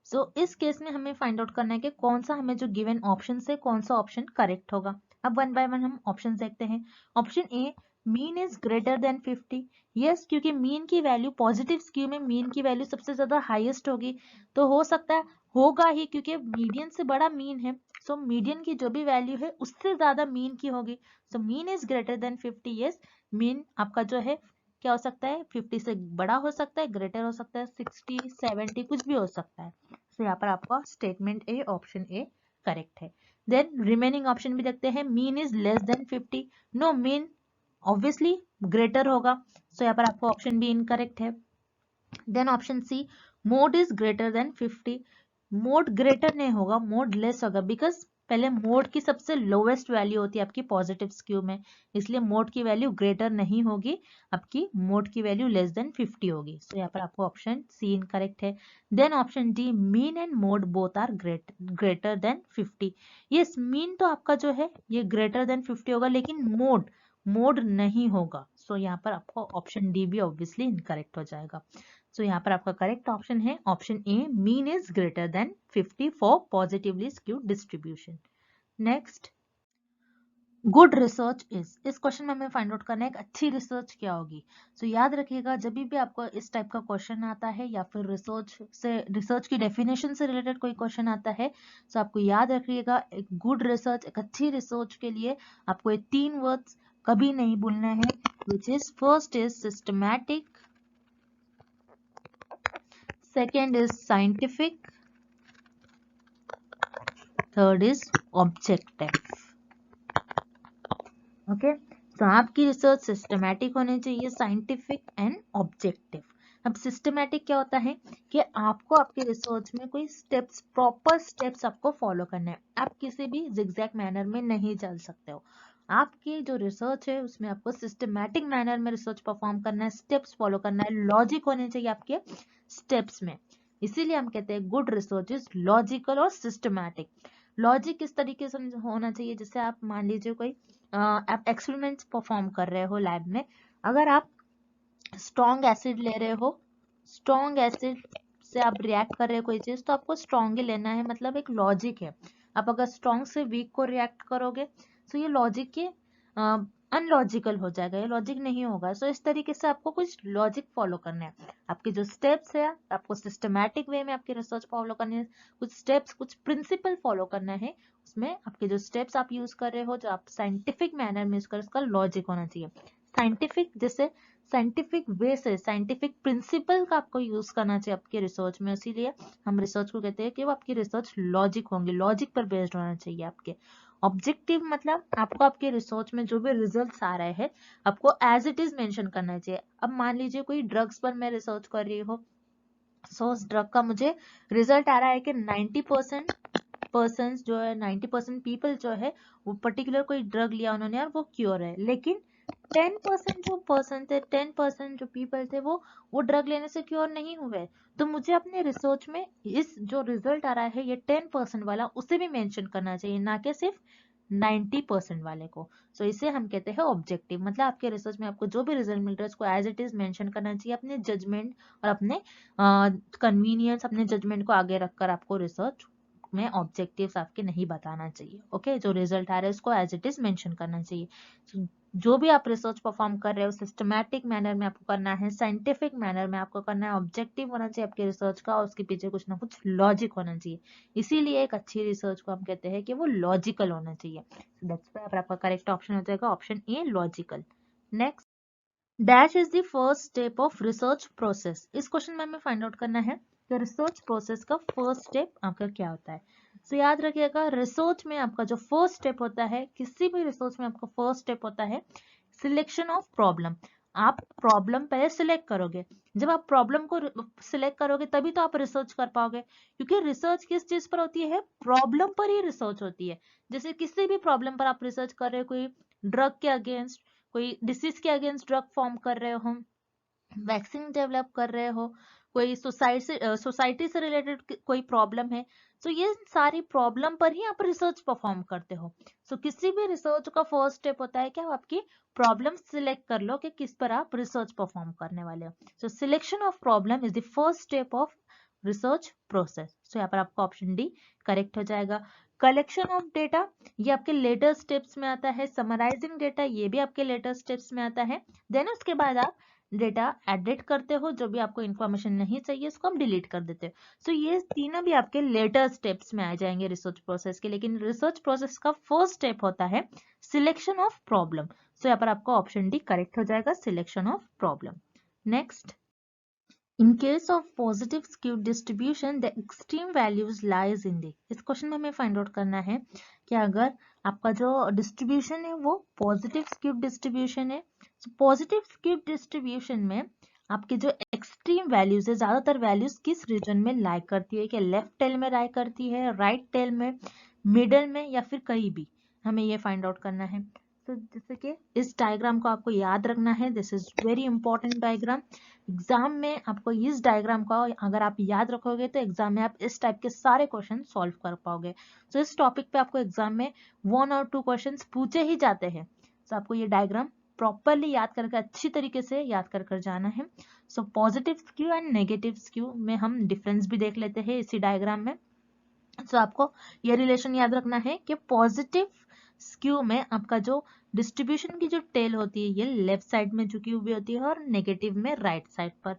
Speaker 1: सो इस केस में हमें फाइंड आउट करना है कि कौन सा हमें जो गिवन ऑप्शन से कौन सा ऑप्शन करेक्ट होगा। अब वन बाय वन हम ऑप्शन देखते हैं। Option A, mean is greater than 50। Yes, क्योंकि मीन की वैल्यू पॉजिटिव स्क्यू में मीन की वैल्यू सबसे ज्यादा हाईएस्ट होगी, तो हो सकता है होगा ही, क्योंकि मीडियन से बड़ा मीन है। सो मीडियन की जो भी वैल्यू है उससे ज्यादा मीन की होगी। So mean is greater than 50। Yes, mean आपका जो है क्या हो सकता है, 50 से बड़ा हो सकता है, ग्रेटर हो सकता है, 60, 70 कुछ भी हो सकता है। तो यहाँ पर आपका statement A, option A correct है। देन रिमेनिंग ऑप्शन भी देखते हैं। Mean is less than 50। No, mean obviously greater होगा, सो यहाँ पर आपको ऑप्शन बी इनकरेक्ट है। Then option C, mode is greater than 50। Mode greater नहीं होगा, मोड लेस होगा, बिकॉज पहले मोड की सबसे लोवेस्ट वैल्यू होती है आपकी पॉजिटिव स्क्यू में, इसलिए मोड की वैल्यू ग्रेटर नहीं होगी, आपकी मोड की वैल्यू लेस देन 50 होगी। सो यहाँ पर आपको ऑप्शन सी इनकरेक्ट है। Then option D, mean and mode both are greater than 50। Yes, mean तो आपका जो है ये ग्रेटर देन 50 होगा, लेकिन मोड नहीं होगा। सो यहाँ पर आपको ऑप्शन डी भी ऑब्वियसली इनकरेक्ट हो जाएगा। सो यहाँ पर आपका करेक्ट ऑप्शन है option A, mean is greater than 50 for positively skewed distribution. Next, good research is, इस क्वेश्चन में हमें फाइंड आउट करना है एक अच्छी रिसर्च क्या होगी। सो याद रखिएगा, जब भी आपको इस टाइप का क्वेश्चन आता है या फिर रिसर्च की डेफिनेशन से रिलेटेड कोई क्वेश्चन आता है, तो आपको याद रखिएगा एक गुड रिसर्च, एक अच्छी रिसर्च के लिए आपको ये 3 वर्ड्स कभी नहीं भूलना है, which is first is systematic, second is scientific, third is objective. Okay, तो आपकी रिसर्च सिस्टमैटिक होनी चाहिए, साइंटिफिक एंड ऑब्जेक्टिव। अब सिस्टमैटिक क्या होता है कि आपको आपके रिसर्च में कोई स्टेप्स, प्रॉपर स्टेप्स आपको फॉलो करना है, आप किसी भी जिगजैग मैनर में नहीं चल सकते हो। आपकी जो रिसर्च है उसमें आपको सिस्टमैटिक मैनर में रिसर्च परफॉर्म करना है, स्टेप्स फॉलो करना है, लॉजिक होने चाहिए आपके स्टेप्स में, इसीलिए हम कहते हैं गुड रिसर्च इज लॉजिकल और सिस्टमैटिक। लॉजिक किस तरीके से होना चाहिए, जैसे आप मान लीजिए कोई आप एक्सपेरिमेंट्स परफॉर्म कर रहे हो लैब में, अगर आप स्ट्रॉन्ग एसिड ले रहे हो, स्ट्रॉन्ग एसिड से आप रिएक्ट कर रहे हो कोई चीज, तो आपको स्ट्रॉन्ग ही लेना है, मतलब एक लॉजिक है। आप अगर स्ट्रॉन्ग से वीक को रिएक्ट करोगे तो ये लॉजिक के अनलॉजिकल हो जाएगा, ये लॉजिक नहीं होगा। सो इस तरीके से आपको कुछ लॉजिक फॉलो करना है, आपके जो स्टेप्स है आपको सिस्टमैटिक वे में आपकी रिसर्च फॉलो करनी है, कुछ स्टेप्स, कुछ प्रिंसिपल फॉलो करना है, उसमें आपके जो स्टेप्स आप यूज कर रहे हो, जो आप साइंटिफिक मैनर में यूज कर, उसका लॉजिक होना चाहिए। साइंटिफिक, जैसे साइंटिफिक वे से, साइंटिफिक प्रिंसिपल का आपको यूज करना चाहिए आपके रिसर्च में, इसीलिए हम रिसर्च को कहते हैं कि वो आपकी रिसर्च लॉजिक होंगे, लॉजिक पर बेस्ड होना चाहिए आपके। ऑब्जेक्टिव मतलब आपको आपके रिसर्च में जो भी रिजल्ट्स आ रहे हैं आपको एज इट इज मेंशन करना चाहिए। अब मान लीजिए कोई ड्रग्स पर मैं रिसर्च कर रही हूँ, सो उस ड्रग का मुझे रिजल्ट आ रहा है कि 90% पर्सन जो है, 90% पीपल जो है वो पर्टिकुलर कोई ड्रग लिया उन्होंने और वो क्योर है, लेकिन 10% जो पर्सन थे, 10% जो पीपल थे वो ड्रग लेने से क्योर नहीं हुए, तो मुझे अपने रिसर्च में इस जो रिजल्ट आ रहा है ये 10% वाला उसे भी मेंशन करना चाहिए, ना कि सिर्फ 90% वाले को। सो इसे हम कहते हैं ऑब्जेक्टिव, मतलब आपके रिसर्च में आपको जो भी रिजल्ट मिल रहा है उसको एज इट इज मेंशन करना चाहिए, अपने जजमेंट और अपने कन्वीनियंस, अपने जजमेंट को आगे रखकर आपको रिसर्च में ऑब्जेक्टिव्स आपके नहीं बताना चाहिए। ओके, जो रिजल्ट आ रहा है उसको एज इट इज मेंशन करना चाहिए। So, जो भी आप रिसर्च परफॉर्म कर रहे हो सिस्टमैटिक मैनर में आपको करना है, साइंटिफिक मैनर में आपको करना है, ऑब्जेक्टिव होना चाहिए आपके रिसर्च का और उसके पीछे कुछ ना कुछ लॉजिक होना चाहिए, इसीलिए एक अच्छी रिसर्च को हम कहते हैं कि वो लॉजिकल होना चाहिए। दैट्स व्हाई आपका करेक्ट ऑप्शन हो जाएगा option A, logical. Next, dash is the first step of research process, इस क्वेश्चन में हमें फाइंड आउट करना है कि रिसर्च प्रोसेस का फर्स्ट स्टेप आपका क्या होता है। सो याद रखिएगा रिसर्च में आपका जो फर्स्ट स्टेप होता है, किसी भी रिसर्च में आपका फर्स्ट स्टेप होता है सिलेक्शन ऑफ प्रॉब्लम। आप प्रॉब्लम पहले सिलेक्ट करोगे, जब आप प्रॉब्लम को सिलेक्ट करोगे तभी तो आप रिसर्च कर पाओगे, क्योंकि रिसर्च किस चीज पर होती है, प्रॉब्लम पर ही रिसर्च होती है। जैसे किसी भी प्रॉब्लम पर आप रिसर्च कर रहे हो, कोई ड्रग के अगेंस्ट, कोई डिसीज के अगेंस्ट ड्रग फॉर्म कर रहे हो, वैक्सीन डेवलप कर रहे हो, कोई सोसाइटी से रिलेटेड कोई प्रॉब्लम है, तो ये सारी प्रॉब्लम पर ही आप रिसर्च परफॉर्म करते हो। सो किसी भी रिसर्च का फर्स्ट स्टेप होता है क्या, आपकी प्रॉब्लम सिलेक्ट कर लो कि किस पर आप रिसर्च परफॉर्म करने वाले हो। So selection of problem is the first step of research process. So यहाँ पर आपका ऑप्शन डी करेक्ट हो जाएगा। कलेक्शन ऑफ डेटा, ये आपके लेटर स्टेप्स में आता है। समराइजिंग डेटा, ये भी आपके लेटर स्टेप्स में आता है। देन उसके बाद आप डेटा एडिट करते हो, जो भी आपको इन्फॉर्मेशन नहीं चाहिए उसको हम डिलीट कर देते हो। सो ये तीनों भी आपके लेटर स्टेप्स में आ जाएंगे रिसर्च प्रोसेस के। लेकिन रिसर्च प्रोसेस का फर्स्ट स्टेप होता है सिलेक्शन ऑफ प्रॉब्लम। सो यहाँ पर आपका ऑप्शन डी करेक्ट हो जाएगा, selection of problem. Next, in case of positive skewed distribution the extreme values lies in the, इस क्वेश्चन में हमें फाइंड आउट करना है कि अगर आपका जो डिस्ट्रीब्यूशन है वो पॉजिटिव स्क्यूड डिस्ट्रीब्यूशन है, पॉजिटिव स्क्यूड डिस्ट्रीब्यूशन में आपके जो एक्सट्रीम वैल्यूज है, ज्यादातर वैल्यूज किस रीजन में लाई करती है, कि लेफ्ट टेल में लाई करती है, राइट टेल में, मिडल में, या फिर कहीं भी, हमें ये फाइंड आउट करना है। तो जैसे कि इस डायग्राम को आपको याद रखना है, this is very important diagram. Exam में आपको इस डायग्राम का अगर आप याद रखोगे तो एग्जाम में आप इस टाइप के सारे क्वेश्चन सॉल्व कर पाओगे। तो इस टॉपिक पे आपको एग्जाम में 1 और 2 क्वेश्चंस पूछे ही जाते हैं। तो आपको ये डायग्राम प्रॉपरली याद करके अच्छी तरीके से याद कर जाना है। So positive skew and negative skew में हम डिफरेंस भी देख लेते हैं इसी डायग्राम में। सो आपको ये रिलेशन याद रखना है कि पॉजिटिव स्क्यू में आपका जो डिस्ट्रीब्यूशन की जो टेल होती है ये लेफ्ट साइड में झुकी हुई होती है और नेगेटिव में राइट साइड पर।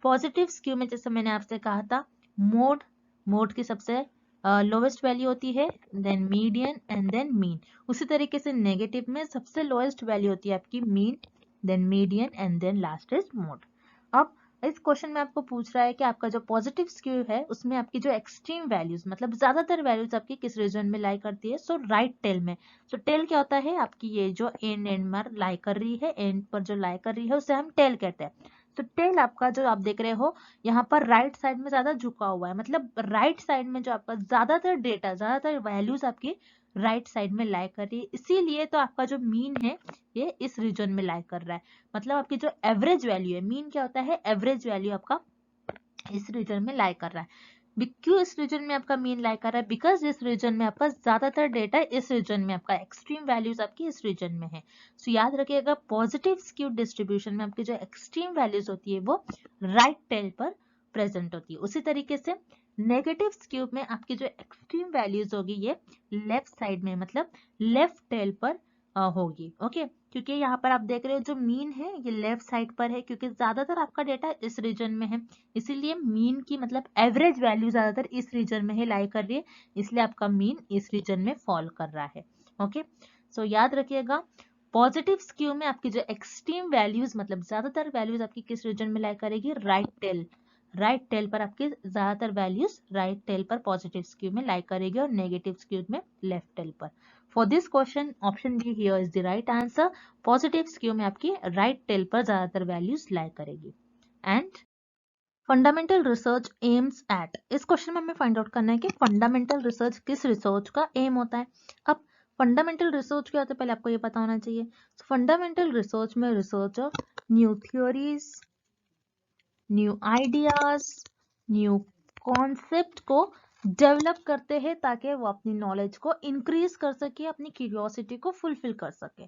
Speaker 1: पॉजिटिव स्क्यू में जैसे मैंने आपसे कहा था, मोड की सबसे लोवेस्ट वैल्यू होती है, then median and then mean. उसी तरीके से नेगेटिव में सबसे लोएस्ट वैल्यू होती है आपकी mean, then median and then last is mode. अब इस क्वेश्चन में आपको पूछ रहा है कि आपका जो पॉजिटिव स्क्यू है उसमें आपकी जो एक्सट्रीम वैल्यूज, मतलब ज्यादातर वैल्यूज आपकी किस रीजन में लाई करती है, सो राइट टेल में। सो टेल क्या होता है, आपकी ये जो एंड में लाई कर रही है, एंड पर जो लाई कर रही है उसे हम टेल कहते हैं। तो टेल आपका जो आप देख रहे हो यहाँ पर राइट साइड में ज्यादा झुका हुआ है, मतलब राइट साइड में जो आपका ज्यादातर डेटा, ज्यादातर वैल्यूज आपकी राइट साइड में लाई कर रही है, इसीलिए तो आपका जो मीन है ये इस रीजन में लाई कर रहा है। मतलब आपकी जो एवरेज वैल्यू है, मीन क्या होता है, एवरेज वैल्यू आपका इस रीजन में लाई कर रहा है। क्यों इस रीजन में आपका मीन लाई कर रहा है, बिकॉज इस रीजन में आपका ज्यादातर डेटा इस रीजन में, आपका एक्सट्रीम वैल्यूज आपकी इस रीजन में है। सो याद रखिएगा पॉजिटिव स्क्यूड डिस्ट्रीब्यूशन में आपकी जो एक्सट्रीम वैल्यूज होती है वो राइट टेल पर प्रेजेंट होती है। उसी तरीके से नेगेटिव स्क्यूब में आपकी जो एक्सट्रीम वैल्यूज होगी ये लेफ्ट साइड में, मतलब लेफ्ट टेल पर होगी। ओके, क्योंकि यहाँ पर आप देख रहे हो जो मीन है ये लेफ्ट साइड पर है, क्योंकि ज्यादातर आपका डेटा इस रीजन में है, इसीलिए मीन की मतलब एवरेज वैल्यू ज्यादातर इस रीजन में ही लाई कर रही है, इसलिए आपका मीन इस रीजन में फॉल कर रहा है। ओके, सो याद रखिएगा पॉजिटिव स्क्यू में आपकी जो एक्सट्रीम वैल्यूज, मतलब ज्यादातर वैल्यूज आपकी किस रीजन में लाई करेगी, राइट टेल। राइट टेल पर आपकी ज्यादातर वैल्यूज राइट टेल पर पॉजिटिव स्क्यू में लाई करेगी और नेगेटिव स्क्यू में लेफ्ट टेल पर। For this question option be here is the right answer. Positive skew में आपकी राइट टेल पर ज्यादातर वैल्यूज लाई करेगी। And fundamental research aims at, इस क्वेश्चन में हमें फाइंड आउट करना है कि फंडामेंटल रिसर्च किस रिसर्च का एम होता है। अब फंडामेंटल रिसर्च क्या होता है पहले आपको ये पता होना चाहिए। फंडामेंटल रिसर्च में research of new theories, new ideas, new concept को डेवलप करते हैं ताकि वो अपनी नॉलेज को इंक्रीज कर सके, अपनी क्यूरियोसिटी को फुलफिल कर सके।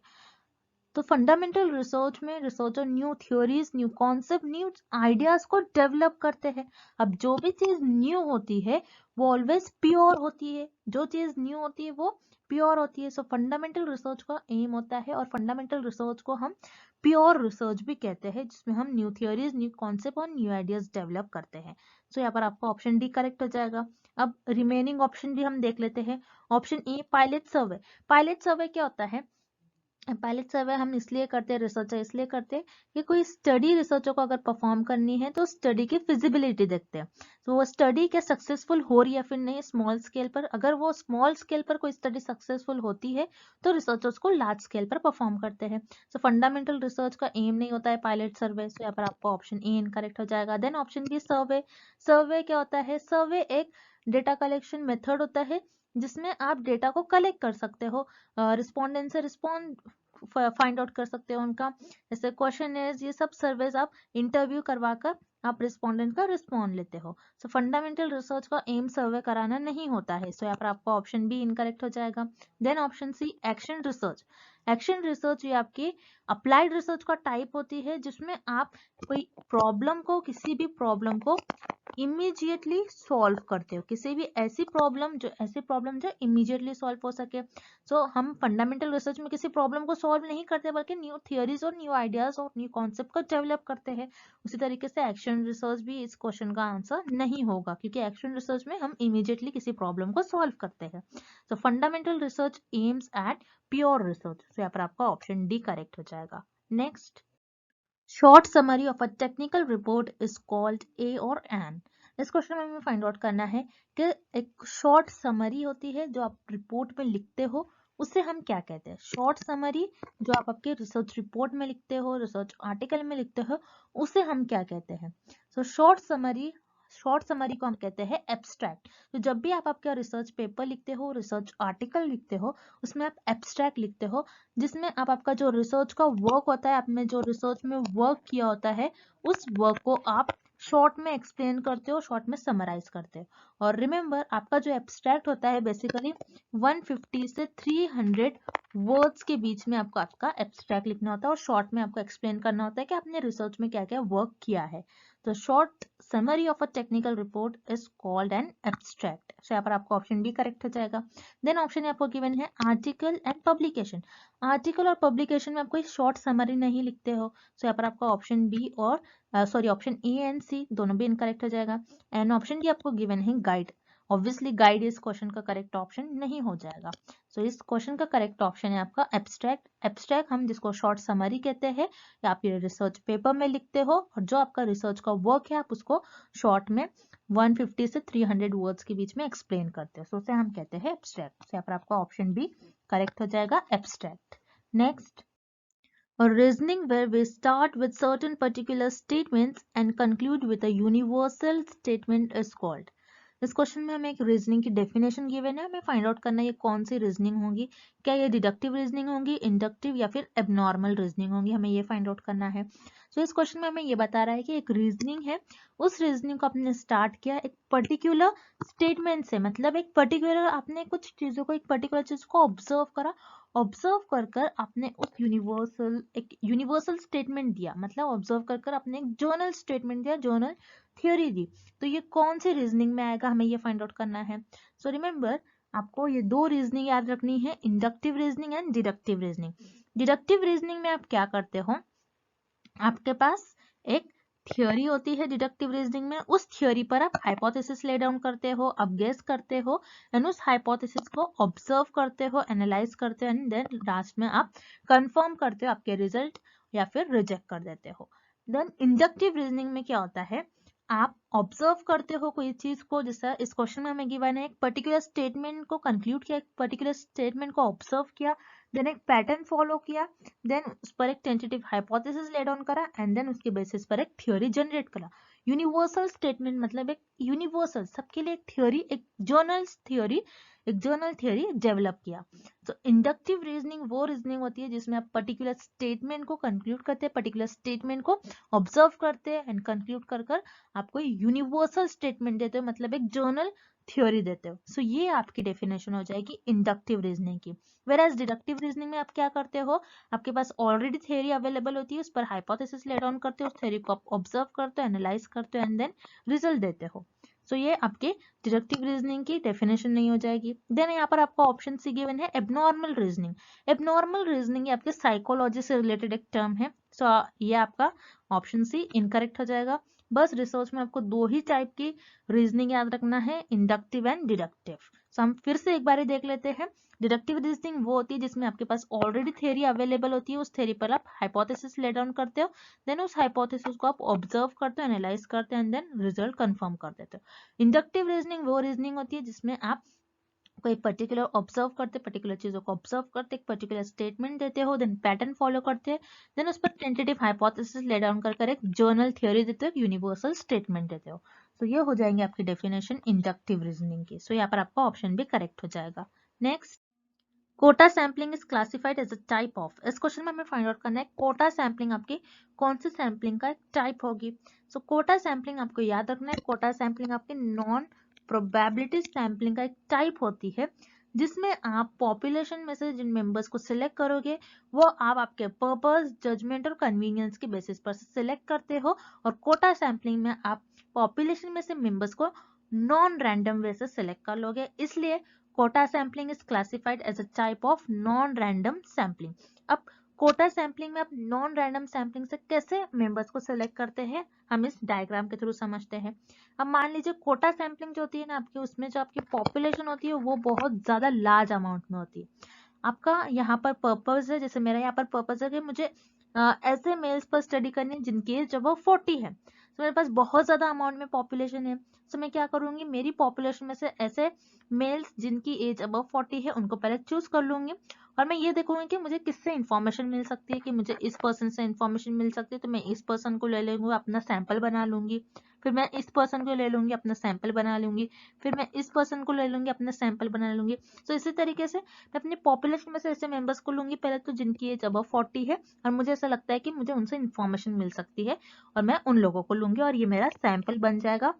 Speaker 1: तो फंडामेंटल रिसर्च में researcher new theories, new concept, new ideas को डेवलप करते हैं। अब जो भी चीज न्यू होती है वो ऑलवेज प्योर होती है, जो चीज न्यू होती है वो प्योर होती है। सो फंडामेंटल रिसर्च का एम होता है, और फंडामेंटल रिसर्च को हम प्योर रिसर्च भी कहते हैं, जिसमें हम न्यू थ्योरीज, न्यू कॉन्सेप्ट और न्यू आइडियाज डेवलप करते हैं। सो यहाँ पर आपका ऑप्शन डी करेक्ट हो जाएगा। अब रिमेनिंग ऑप्शन भी हम देख लेते हैं। Option A pilot survey. Pilot survey क्या होता है, पायलट सर्वे हम इसलिए करते हैं, रिसर्चर इसलिए करते हैं कि कोई स्टडी रिसर्चर को अगर परफॉर्म करनी है तो स्टडी की फिजिबिलिटी देखते हैं, तो वो स्टडी क्या सक्सेसफुल हो रही है फिर नहीं स्मॉल स्केल पर। अगर वो स्मॉल स्केल पर कोई स्टडी सक्सेसफुल होती है तो रिसर्चर्स को लार्ज स्केल पर परफॉर्म करते हैं। सो फंडामेंटल रिसर्च का एम नहीं होता है पायलट सर्वे, सो यहाँ पर आपका ऑप्शन ए इनकरेक्ट हो जाएगा। देन ऑप्शन बी सर्वे। सर्वे क्या होता है? सर्वे एक डेटा कलेक्शन मेथड होता है जिसमें आप डेटा को कलेक्ट कर सकते हो, रिस्पोंडेंट से रिस्पॉन्ड फाइंड आउट कर सकते हो उनका, जैसे क्वेश्चन ये सब सर्वेज आप इंटरव्यू करवाकर आप रिस्पोंडेंट का रिस्पॉन्ड लेते हो। सो फंडामेंटल रिसर्च का एम सर्वे कराना नहीं होता है, सो यहाँ पर आपका ऑप्शन बी इनकरेक्ट हो जाएगा। Then option C action research. Action research ये आपकी अप्लाइड रिसर्च का टाइप होती है जिसमें आप कोई प्रॉब्लम को, किसी भी प्रॉब्लम को इमीडिएटली सॉल्व करते हो, किसी भी ऐसी प्रॉब्लम जो इमीडिएटली सॉल्व हो सके। सो हम फंडामेंटल रिसर्च में किसी प्रॉब्लम को सॉल्व नहीं करते बल्कि न्यू थियोरीज और न्यू आइडियाज और न्यू कॉन्सेप्ट को डेवलप करते हैं। उसी तरीके से एक्शन रिसर्च भी इस क्वेश्चन का आंसर नहीं होगा क्योंकि एक्शन रिसर्च में हम इमीडिएटली किसी प्रॉब्लम को सॉल्व करते हैं। सो fundamental research aims at pure research, तो यहाँ पर आपका ऑप्शन डी करेक्ट हो जाएगा। Next, short summary of a technical report is called a और एन। इस क्वेश्चन में हमें फाइंड आउट करना है कि एक शॉर्ट समरी होती है जो आप रिपोर्ट में लिखते हो, उसे हम क्या कहते हैं? शॉर्ट समरी जो आप आपके रिसर्च रिपोर्ट में लिखते हो, रिसर्च आर्टिकल में लिखते हो, उसे हम क्या कहते हैं? सो शॉर्ट समरी को हम कहते हैं एब्स्ट्रैक्ट। तो जब भी आप आपका रिसर्च पेपर लिखते हो, रिसर्च आर्टिकल लिखते हो, उसमें आप एब्स्ट्रैक्ट लिखते हो जिसमें आप आपका जो रिसर्च का वर्क होता है, आपने जो रिसर्च में वर्क किया होता है, उस वर्क को आप शॉर्ट में एक्सप्लेन करते हो, शॉर्ट में समराइज करते हो। और रिमेंबर, आपका जो एब्स्ट्रैक्ट होता है बेसिकली 150 से 300 वर्ड्स के बीच में आपको आपका एब्स्ट्रैक्ट लिखना होता है और शॉर्ट में आपको एक्सप्लेन करना होता है कि आपने रिसर्च में क्या क्या वर्क किया है। तो short summary of a technical report is called an abstract. So यहाँ पर आपका ऑप्शन बी करेक्ट हो जाएगा। देन ऑप्शन आपको गिवन है आर्टिकल एंड पब्लिकेशन। आर्टिकल और पब्लिकेशन में आप कोई शॉर्ट समरी नहीं लिखते हो, सो यहाँ पर आपका ऑप्शन बी और ऑप्शन ए एंड सी दोनों भी इनकरेक्ट हो जाएगा। एंड ऑप्शन डी आपको गिवन है गाइड। ऑब्वियसली गाइड इस क्वेश्चन का करेक्ट ऑप्शन नहीं हो जाएगा। सो इस क्वेश्चन का करेक्ट ऑप्शन है आपका एब्स्ट्रैक्ट। एब्स्ट्रैक्ट हम जिसको शॉर्ट समरी कहते हैं, या आप ये रिसर्च पेपर में लिखते हो और जो आपका रिसर्च का वर्क है आप उसको शॉर्ट में 150 से 300 वर्ड्स के बीच में एक्सप्लेन करते हो, सो उसे हम कहते हैं एब्स्ट्रैक्ट। यहाँ पर आपका ऑप्शन बी करेक्ट हो जाएगा, abstract. Next, a reasoning where we start with certain particular statements and conclude with a universal statement is called। इस क्वेश्चन में हमें एक रीजनिंग की डेफिनेशन गिवन है, हमें फाइंड आउट करना है ये कौन सी रीजनिंग होगी, क्या ये डिडक्टिव रीजनिंग होगी, इंडक्टिव या फिर एबनॉर्मल रीजनिंग होगी, हमें ये फाइंड आउट करना है। सो इस क्वेश्चन में हमें ये बता रहा है कि एक रीजनिंग है, उस रीजनिंग को आपने स्टार्ट किया एक पर्टिकुलर स्टेटमेंट से, मतलब एक पर्टिकुलर आपने कुछ चीजों को, एक पर्टिकुलर चीज को ऑब्जर्व करा, ऑब्जर्व कर आपने उस एक यूनिवर्सल स्टेटमेंट दिया, मतलब ऑब्जर्व कर आपने एक जर्नल स्टेटमेंट दिया, जर्नल थ्योरी दी। तो ये कौन सी रीजनिंग में आएगा, हमें ये फाइंड आउट करना है। सो रिमेंबर, आपको ये दो रीजनिंग याद रखनी है, inductive reasoning and deductive reasoning. Deductive reasoning में आप क्या करते हो, आपके पास एक थ्योरी होती है डिडक्टिव रीजनिंग में, उस थ्योरी पर आप हाइपोथेसिस ले डाउन करते हो, आप गेस करते हो एंड उस हाइपोथेसिस को ऑब्जर्व करते हो, एनालाइज करते हो एंड देन लास्ट में आप कंफर्म करते हो आपके रिजल्ट या फिर रिजेक्ट कर देते हो। देन इंडक्टिव रीजनिंग में क्या होता है, आप ऑब्जर्व करते हो कोई चीज को, जैसा इस क्वेश्चन में हमें गिवन है एक पर्टिकुलर स्टेटमेंट को कंक्लूड किया, एक पर्टिकुलर स्टेटमेंट को ऑब्जर्व किया, देन एक पैटर्न फॉलो किया, देन उस पर एक टेंटेटिव हाइपोथेसिस ले डाउन करा एंड देन उसके बेसिस पर एक थ्योरी जनरेट करा। यूनिवर्सल स्टेटमेंट मतलब एक यूनिवर्सल, सबके लिए एक थ्योरी, एक जर्नल थ्योरी डेवलप किया। तो इंडक्टिव रीजनिंग वो रीजनिंग होती है जिसमें आप पर्टिकुलर स्टेटमेंट को कंक्लूड करते हैं, पर्टिकुलर स्टेटमेंट को ऑब्जर्व करते हैं एंड कंक्लूड कर आपको यूनिवर्सल स्टेटमेंट देते हो, मतलब एक जर्नल थ्योरी देते हो। सो ये आपकी डेफिनेशन हो जाएगी इंडक्टिव रीजनिंग की। वेराज डिडक्टिव रीजनिंग में आप क्या करते हो, आपके पास ऑलरेडी थ्योरी अवेलेबल होती है, उस पर हाइपोथेसिस ले डाउन करते हो, उस थ्योरी को आप ऑब्जर्व करते हो, एनालाइज करते हो एंड देन रिजल्ट देते हो। सो ये आपके डिडक्टिव रीजनिंग की डेफिनेशन नहीं हो जाएगी। देन यहाँ पर आपको ऑप्शन सी गिवन है एबनॉर्मल रीजनिंग। एबनॉर्मल रीजनिंग आपके साइकोलॉजी से रिलेटेड एक टर्म है, सो ये आपका ऑप्शन सी इनकरेक्ट हो जाएगा। बस रिसर्च में आपको दो ही टाइप की रीजनिंग याद रखना है, इंडक्टिव एंड डिडक्टिव। सो हम फिर से एक बार देख लेते हैं। डिडक्टिव रीजनिंग वो होती है जिसमें आपके पास ऑलरेडी थ्योरी अवेलेबल होती है, उस थ्योरी पर आप हाइपोथेसिस ले डाउन करते हो, देन उस हाइपोथेसिस को आप ऑब्जर्व करते हो, एनालाइज करते हो एंड देन रिजल्ट कंफर्म कर देते हो। इंडक्टिव रीजनिंग वो रीजनिंग होती है जिसमें आप कोई पर्टिकुलर ऑब्जर्व करते, पर्टिकुलर चीजों को ऑब्जर्व करते, एक पर्टिकुलर स्टेटमेंट देते हो, देन पैटर्न फॉलो करते हैं, देन उस पर टेंटेटिव हाइपोथेसिस ले डाउन कर एक जर्नल थ्योरी देते हो, यूनिवर्सल स्टेटमेंट देते हो। तो ये हो जाएंगे आपकी डेफिनेशन इंडक्टिव रीजनिंग की। सो यहाँ पर आपका ऑप्शन भी करेक्ट हो जाएगा। Next, quota sampling is classified as a type of. इस क्वेश्चन में हमें फाइंड आउट करना है कोटा सैम्पलिंग आपकी कौन सी सैम्पलिंग का एक टाइप होगी। सो कोटा सैम्पलिंग आपको याद रखना है, कोटा सैम्पलिंग आपकी नॉन प्रोबेबिलिटी सैम्पलिंग का एक टाइप होती है जिसमें आप पॉपुलेशन में से जिन मेंबर्स को सिलेक्ट करोगे वो आप आपके पर्पस, जजमेंट और कन्वीनियंस के बेसिस पर सिलेक्ट करते हो, और कोटा सैम्पलिंग में आप पॉपुलेशन में से मेंबर्स को नॉन रैंडम वे से सिलेक्ट कर लोगे, इसलिए quota sampling is classified as a type of non random sampling. अब कोटा सैम्पलिंग में आप नॉन रैंडम सैम्पलिंग से कैसे मेंबर्स को सिलेक्ट करते हैं हम इस डायग्राम के थ्रू समझते हैं। अब मान लीजिए कोटा सैम्पलिंग जो होती है ना आपकी, उसमें जो आपकी पॉपुलेशन होती है वो बहुत ज्यादा लार्ज अमाउंट में होती है। आपका यहाँ पर पर्पस है, जैसे मेरा यहाँ पर पर्पस है कि मुझे ऐसे मेल्स पर स्टडी करनी है जिनकी एज अब 40 है, तो मेरे पास बहुत ज्यादा अमाउंट में पॉपुलेशन है, तो मैं क्या करूंगी, मेरी पॉपुलेशन में से ऐसे मेल्स जिनकी एज अब 40 है उनको पहले चूज कर लूंगी, और मैं ये देखूंगी कि मुझे किससे इन्फॉर्मेशन मिल सकती है, कि मुझे इस पर्सन से इन्फॉर्मेशन मिल सकती है, तो मैं इस पर्सन को ले लूंगी, अपना सैंपल बना लूंगी, फिर मैं इस पर्सन को ले लूंगी, अपना सैंपल बना लूंगी, फिर मैं इस पर्सन को ले लूंगी, अपना सैंपल बना लूंगी। तो इसी तरीके से मैं अपनी पॉपुलेशन में से ऐसे मेंबर्स को लूंगी पहले तो जिनकी एज अब 40 है और मुझे ऐसा लगता है कि मुझे उनसे इन्फॉर्मेशन मिल सकती है, और मैं उन लोगों को लूंगी और ये मेरा सैंपल बन जाएगा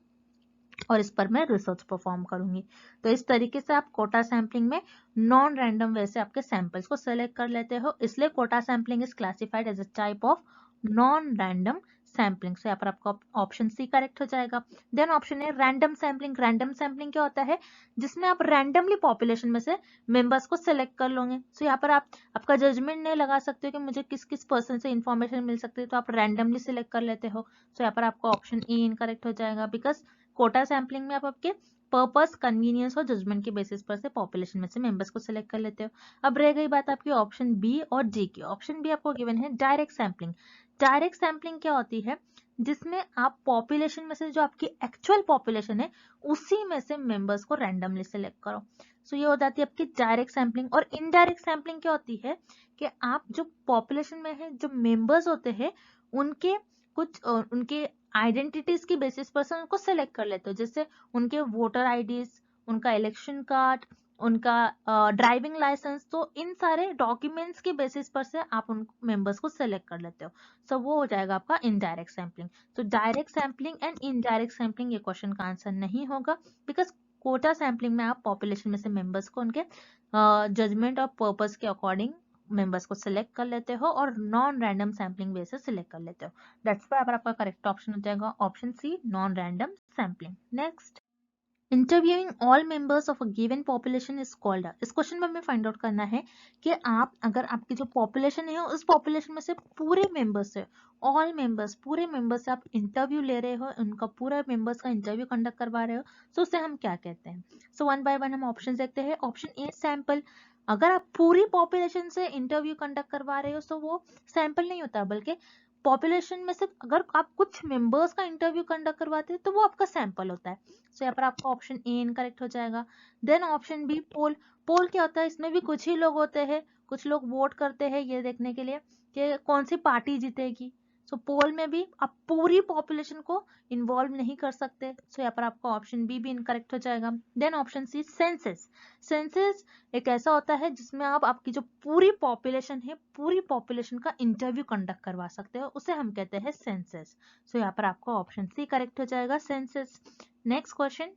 Speaker 1: और इस पर मैं रिसर्च परफॉर्म करूंगी। तो इस तरीके से आप कोटा सैम्पलिंग में नॉन रैंडम वे से आपके सैंपल्स को सेलेक्ट कर लेते हो, इसलिए quota sampling is classified as a type of non random sampling. से यहाँ पर आपका ऑप्शन सी करेक्ट हो जाएगा। देन ऑप्शन है रैंडम सैम्पलिंग। रैंडम सैम्पलिंग क्या होता है, जिसमें आप रैंडमली पॉपुलेशन में से मेंबर्स को सिलेक्ट कर लोगे। सो यहाँ पर आप आपका जजमेंट नहीं लगा सकते हो कि मुझे किस किस पर्सन से इन्फॉर्मेशन मिल सकती है, तो आप रैंडमली सिलेक्ट कर लेते हो। सो यहाँ पर आपका ऑप्शन ई इनकरेक्ट हो जाएगा, बिकॉज कोटा सैम्पलिंग में आप आपके पर्पस, कन्वीनियंस और जजमेंट के बेसिस पर से पॉपुलेशन में से मेंबर्स को सिलेक्ट कर लेते हो। अब रह गई बात आपकी ऑप्शन बी और डी की। ऑप्शन बी आपको गिवन है डायरेक्ट सैम्पलिंग। डायरेक्ट सैम्पलिंग क्या होती है, जिसमें आप पॉपुलेशन में से जो आपकी एक्चुअल पॉपुलेशन है उसी में से मेंबर्स को रैंडमली सिलेक्ट करो। सो ये हो जाती है आपकी डायरेक्ट सैम्पलिंग। और इनडायरेक्ट सैम्पलिंग क्या होती है कि आप जो पॉपुलेशन में है जो मेंबर्स होते हैं उनके कुछ उनके आइडेंटिटीज की बेसिस पर से उनको सेलेक्ट कर लेते हो, जैसे उनके वोटर आईडीज, उनका इलेक्शन कार्ड, उनका ड्राइविंग लाइसेंस, तो इन सारे डॉक्यूमेंट्स के बेसिस पर से आप उन मेंबर्स को सेलेक्ट कर लेते हो। सो वो हो जाएगा आपका इनडायरेक्ट सैम्पलिंग। तो direct sampling and indirect sampling ये क्वेश्चन का आंसर नहीं होगा, बिकॉज कोटा सैम्पलिंग में आप पॉपुलेशन में से मेंबर्स को उनके जजमेंट और पर्पस के अकॉर्डिंग मेंबर्स को सिलेक्ट कर लेते हो और नॉन रैंडम सैम्पलिंग बेस से सिलेक्ट कर लेते हो। दैट्स व्हाई अगर आपका करेक्ट ऑप्शन हो जाएगा option C, non random sampling. Next, interviewing all members of a given population is called. इस क्वेश्चन में हमें फाइंड आउट करना है कि आप अगर आपकी जो पॉपुलेशन है उस पॉपुलेशन में से पूरे मेंबर्स से, ऑल मेंबर्स, पूरे मेंबर्स से आप इंटरव्यू ले रहे हो, उनका पूरा मेंबर्स का इंटरव्यू कंडक्ट करवा रहे हो, तो उसे हम क्या कहते हैं। सो वन बाय वन हम ऑप्शन देखते हैं। Option a sample. अगर आप पूरी पॉपुलेशन से इंटरव्यू कंडक्ट करवा रहे हो तो वो सैंपल नहीं होता, बल्कि पॉपुलेशन में से अगर आप कुछ मेंबर्स का इंटरव्यू कंडक्ट करवाते हैं तो वो आपका सैंपल होता है। सो यहाँ पर आपका ऑप्शन ए इनकरेक्ट हो जाएगा। देन ऑप्शन बी पोल। पोल क्या होता है, इसमें भी कुछ ही लोग होते हैं, कुछ लोग वोट करते हैं ये देखने के लिए कि कौन सी पार्टी जीतेगी। सो पोल में भी आप पूरी पॉपुलेशन को इन्वॉल्व नहीं कर सकते। सो यहाँ पर आपका ऑप्शन बी भी इनकरेक्ट हो जाएगा। Then option C census. Census एक ऐसा होता है जिसमें आप आपकी जो पूरी पॉपुलेशन है, पूरी पॉपुलेशन का इंटरव्यू कंडक्ट करवा सकते हो, उसे हम कहते हैं सेंसस। सो यहाँ पर आपका ऑप्शन सी करेक्ट हो जाएगा, census. Next question,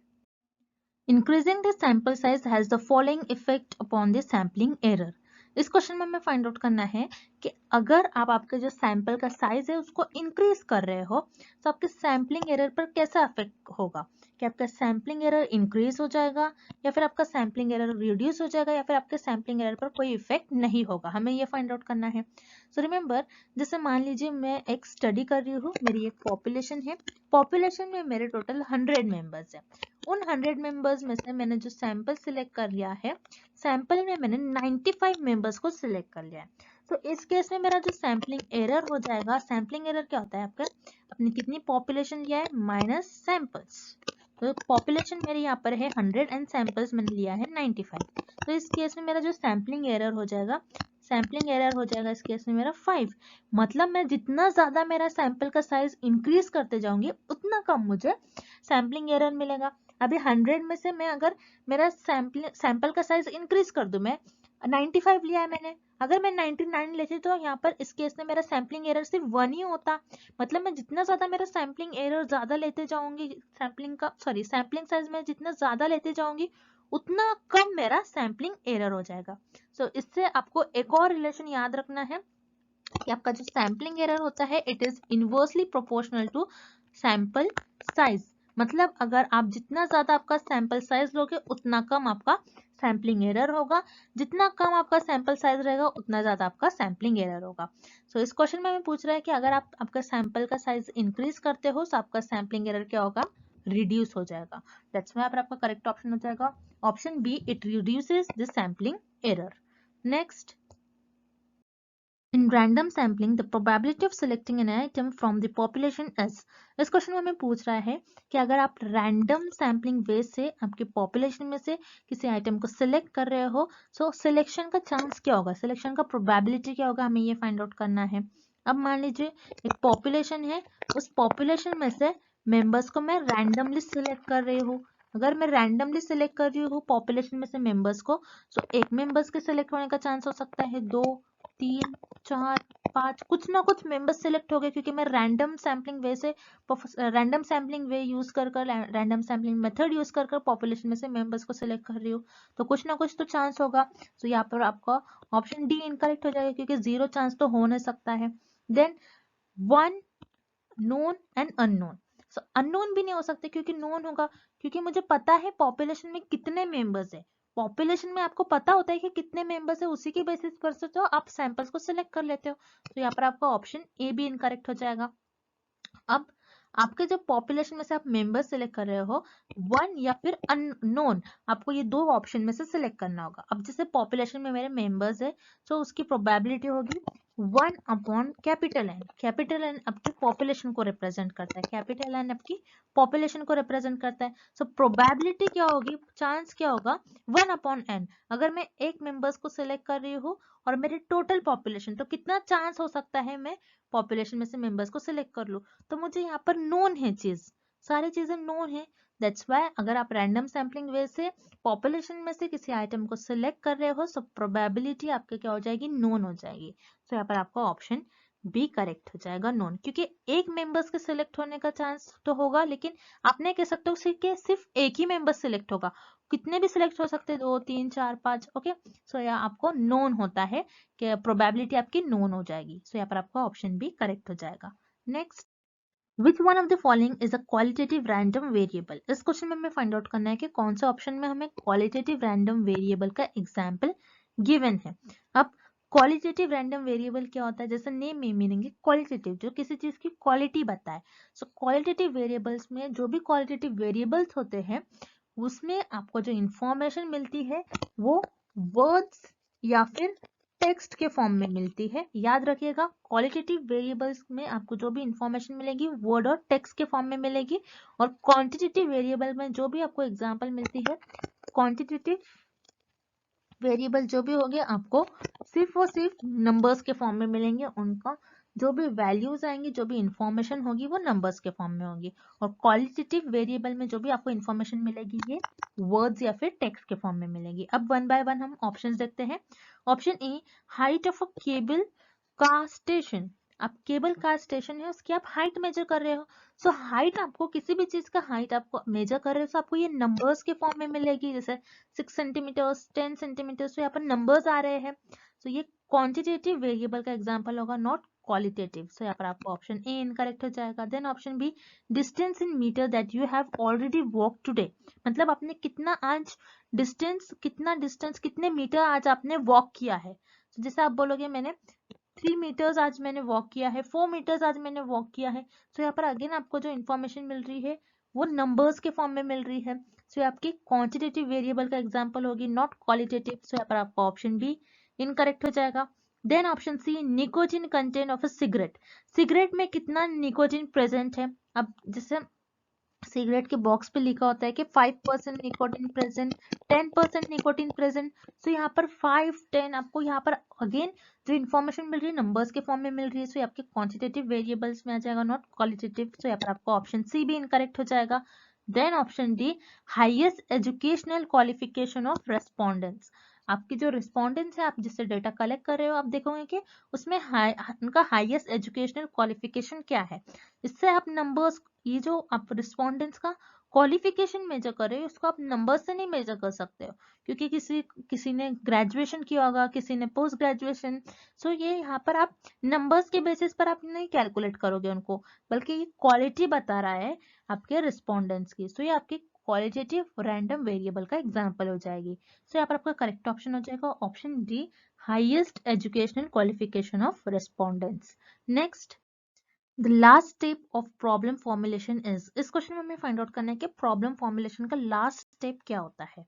Speaker 1: increasing the sample size has the following effect upon the sampling error. इस क्वेश्चन में हमें फाइंड आउट करना है कि अगर आप आपके जो सैंपल का साइज है उसको इंक्रीज कर रहे हो तो आपके सैम्पलिंग एरर पर कैसा इफेक्ट होगा, कि आपका सैम्पलिंग एरर इंक्रीज हो जाएगा या फिर आपका सैम्पलिंग एरर रिड्यूस हो जाएगा या फिर आपके सैम्पलिंग एरर पर कोई इफेक्ट नहीं होगा, हमें ये फाइंड आउट करना है। सो रिमेम्बर, जैसे मान लीजिए मैं एक स्टडी कर रही हूँ, मेरी एक पॉपुलेशन है, पॉपुलेशन में मेरे टोटल 100 मेंबर्स है। उन 100 मेंबर्स में से मैंने जो सैंपल सिलेक्ट कर लिया है, सैंपल में मैंने 95 मेंबर्स को सिलेक्ट कर लिया है। तो इस केस में मेरा जो सैम्पलिंग एरर हो जाएगा, सैम्पलिंग एरर क्या होता है आपका, अपनी कितनी पॉपुलेशन लिया है माइनस सैंपल्स। तो पॉपुलेशन मेरी यहाँ पर है 100 एंड सैंपल्स मैंने लिया है 95। तो इस केस में मेरा जो सैम्पलिंग एरर हो जाएगा, सैम्पलिंग एरर हो जाएगा इस केस में मेरा 5। मतलब मैं जितना ज्यादा मेरा सैंपल का साइज इंक्रीज करते जाऊंगी उतना कम मुझे सैम्पलिंग एरर मिलेगा। अभी 100 में से मैं अगर मेरा सैंपल का साइज इंक्रीज कर दूं, मैं 95 लिया है मैंने, अगर मैं 99 लेती तो यहाँ पर इस केस में मेरा सैम्पलिंग एरर सिर्फ 1 ही होता। मतलब मैं जितना ज्यादा मेरा सैम्पलिंग एरर ज्यादा लेते जाऊंगी, सैम्पलिंग साइज में जितना ज्यादा लेते जाऊंगी उतना कम मेरा सैम्पलिंग एरर हो जाएगा। सो इससे आपको एक और रिलेशन याद रखना है कि आपका जो सैम्पलिंग एरर होता है it is inversely proportional to sample size. मतलब अगर आप जितना ज्यादा आपका सैंपल साइज लोगे उतना कम आपका सैम्पलिंग एरर होगा, जितना कम आपका सैंपल साइज रहेगा उतना ज्यादा आपका सैम्पलिंग एरर होगा। सो इस क्वेश्चन में हमें पूछ रहा है कि अगर आप आपका सैंपल का साइज इंक्रीज करते हो तो आपका सैम्पलिंग एरर क्या होगा, रिड्यूस हो जाएगा। दैट्स व्हाई आपका करेक्ट ऑप्शन हो जाएगा option B, it reduces the sampling error. Next, in random sampling, the probability of selecting an item from the population is। इस क्वेश्चन में हमें पूछ रहा है कि अगर आप रैंडम सैम्पलिंग वे से आपके पॉपुलेशन में से किसी आइटम को सिलेक्ट कर रहे हो, सो सिलेक्शन का चांस क्या होगा, सिलेक्शन का प्रोबेबिलिटी क्या होगा, हमें ये फाइंड आउट करना है। अब मान लीजिए एक पॉपुलेशन है, उस पॉपुलेशन में से मेंबर्स को मैं रैंडमली सिलेक्ट कर रही हूँ। अगर मैं रैंडमली सिलेक्ट कर रही हूँ पॉपुलेशन में से मेंबर्स को, सो एक मेंबर्स के सिलेक्ट होने का चांस हो सकता है 2, 3, 4, 5, कुछ ना कुछ मेंबर्स सिलेक्ट हो गए, क्योंकि मैं रैंडम सैम्पलिंग वे से रैंडम सैम्पलिंग वे यूज कर रैंडम सैम्पलिंग मेथड यूज कर पॉपुलेशन में से मेंबर्स को सिलेक्ट कर रही हूँ, तो कुछ ना कुछ तो चांस होगा। तो यहाँ पर आपका ऑप्शन डी इनकरेक्ट हो जाएगा, क्योंकि 0 चांस तो हो नहीं सकता है। Then 1 known and unknown. So unknown भी नहीं हो सकते, क्योंकि नोन होगा, क्योंकि मुझे पता है पॉपुलेशन में कितने मेंबर्स है। पॉपुलेशन में आपको पता होता है कि कितने मेंबर्स है, उसी के बेसिस पर से तो आप सैंपल्स को सिलेक्ट कर लेते हो। तो यहाँ पर आपका ऑप्शन ए भी इनकरेक्ट हो जाएगा। अब आपके जो पॉपुलेशन में से आप मेंबर सिलेक्ट कर रहे हो 1 या फिर अननोन, आपको ये दो ऑप्शन में से सिलेक्ट करना होगा। अब जैसे पॉपुलेशन में मेरे मेंबर्स है, तो उसकी प्रोबेबिलिटी होगी 1 upon capital N. Capital N आपकी पॉपुलेशन को रिप्रेजेंट करता है, कैपिटल एन आपकी पॉपुलेशन को रिप्रेजेंट करता है। सो प्रोबेबिलिटी क्या होगी, चांस क्या होगा, 1 अपॉन एन। अगर मैं एक मेंबर्स को सिलेक्ट कर रही हूँ और मेरी टोटल पॉपुलेशन, तो कितना चांस हो सकता है मैं पॉपुलेशन में से मेंबर्स को सिलेक्ट कर लूं। तो मुझे यहाँ पर नोन है चीज, सारी चीजें नोन है। दैट्स व्हाई अगर आप रैंडम सैम्पलिंग वे से पॉपुलेशन में से किसी आइटम को सिलेक्ट कर रहे हो, तो प्रोबेबिलिटी आपके क्या हो जाएगी, नोन हो जाएगी। तो यहाँ पर आपका ऑप्शन बी करेक्ट हो जाएगा, नोन, क्योंकि एक मेंबर्स के सिलेक्ट होने का चांस तो होगा, लेकिन आप नहीं कह सकते हो कि सिर्फ एक ही मेंबर सिलेक्ट होगा, कितने भी सिलेक्ट हो सकते हैं, 2, 3, 4, 5। ओके, सो यहाँ आपको नोन होता है कि प्रोबेबिलिटी आपकी नोन हो जाएगी। सो यहाँ पर आपका ऑप्शन बी करेक्ट हो जाएगा। Next, which one of the following is a qualitative random variable. इस क्वेश्चन में हमें फाइंड आउट करना है कि कौन से ऑप्शन में हमें क्वालिटेटिव रैंडम वेरिएबल का एग्जाम्पल गिवन है। अब क्वालिटेटिव रैंडम वेरिएबल क्या होता है, जैसे नेम में मीनिंग है क्वालिटेटिव, जो किसी चीज की क्वालिटी बताए। सो क्वालिटेटिव वेरिएबल्स में जो भी क्वालिटेटिव वेरिएबल्स होते हैं उसमें आपको जो इंफॉर्मेशन मिलती है वो वर्ड्स या फिर टेक्स्ट के फॉर्म में मिलती है। याद रखिएगा, क्वालिटेटिव वेरिएबल्स में आपको जो भी इंफॉर्मेशन मिलेगी वर्ड और टेक्स्ट के फॉर्म में मिलेगी, और क्वांटिटेटिव वेरिएबल में जो भी आपको एग्जांपल मिलती है, क्वांटिटेटिव वेरिएबल जो भी होंगे आपको सिर्फ और सिर्फ नंबर्स के फॉर्म में मिलेंगे, उनका जो भी वैल्यूज आएंगी, जो भी इंफॉर्मेशन होगी वो नंबर्स के फॉर्म में होगी। और क्वालिटेटिव वेरिएबल में जो भी आपको इंफॉर्मेशन मिलेगी ये वर्ड्स या फिर टेक्स्ट के फॉर्म में मिलेगी। अब वन बाय वन हम ऑप्शंस देखते हैं। Option A, height of a cable का स्टेशन। आप केबल का स्टेशन है उसकी आप हाइट मेजर कर रहे हो। सो हाइट आपको किसी भी चीज का हाइट आपको मेजर कर रहे हो तो आपको ये नंबर्स के फॉर्म में मिलेगी, जैसे 6 सेंटीमीटर, 10 सेंटीमीटर। तो यहाँ पर नंबर्स आ रहे हैं, तो ये क्वांटिटेटिव वेरिएबल का एग्जांपल होगा, नॉट क्वालिटेटिव। सो यहाँ पर आपको ऑप्शन ए इनकरेक्ट हो जाएगा। Then option B, distance in metre that you have already walk today. मतलब आपने कितना आज डिस्टेंस, कितने मीटर आज आपने वॉक किया है। तो जैसे आप बोलोगे मैंने 3 मीटर्स आज मैंने वॉक किया है, 4 मीटर्स आज मैंने वॉक किया है। सो यहाँ पर अगेन आपको जो इन्फॉर्मेशन मिल रही है वो नंबर्स के फॉर्म में मिल रही है। सो ये आपकी क्वांटिटेटिव वेरिएबल का एग्जांपल होगी, नॉट क्वालिटेटिव। सो यहाँ पर आपका ऑप्शन बी इनकरेक्ट हो जाएगा। Then option C, nicotine content of a cigarette. Cigarette में कितना निकोटिन प्रेजेंट है। अब जैसे सिगरेट के बॉक्स पे लिखा होता है कि 5% निकोटिन प्रेजेंट, 10% निकोटिन प्रेजेंट। सो यहाँ पर 5, 10 आपको यहाँ पर अगेन जो इन्फॉर्मेशन मिल रही है नंबर्स के फॉर्म में मिल रही है। सो आपके क्वांटिटेटिव वेरिएबल्स में आ जाएगा, नॉट क्वालिटेटिव। सो यहाँ पर आपको ऑप्शन सी भी इनकरेक्ट हो जाएगा। Then option D, highest educational qualification of respondents. आपकी जो रिस्पोंडेंट्स है, आप जिससे डेटा कलेक्ट कर रहे हो, आप देखोगे कि उसमें उनका हाईएस्ट एजुकेशनल क्वालिफिकेशन क्या है। इससे आप नंबर्स, ये जो आप रिस्पोंडेंट्स का क्वालिफिकेशन मेजर कर रहे हो उसको आप नंबर से नहीं मेजर कर सकते हो, क्योंकि किसी ने ग्रेजुएशन किया होगा, किसी ने पोस्ट ग्रेजुएशन। सो ये यहाँ पर आप नंबर्स के बेसिस पर आप नहीं कैलकुलेट करोगे उनको, बल्कि ये क्वालिटी बता रहा है आपके रिस्पोंडेंट्स की। सो ये आपकी क्वालिटेटिव रैंडम वेरिएबल का एग्जाम्पल हो जाएगी। सो यहाँ पर आपका करेक्ट ऑप्शन हो जाएगा option D, highest educational qualification of respondents. Next, the last step of problem formulation is. इस क्वेश्चन में हमें फाइंड आउट करना है कि प्रॉब्लम फॉर्मुलेशन का लास्ट स्टेप क्या होता है।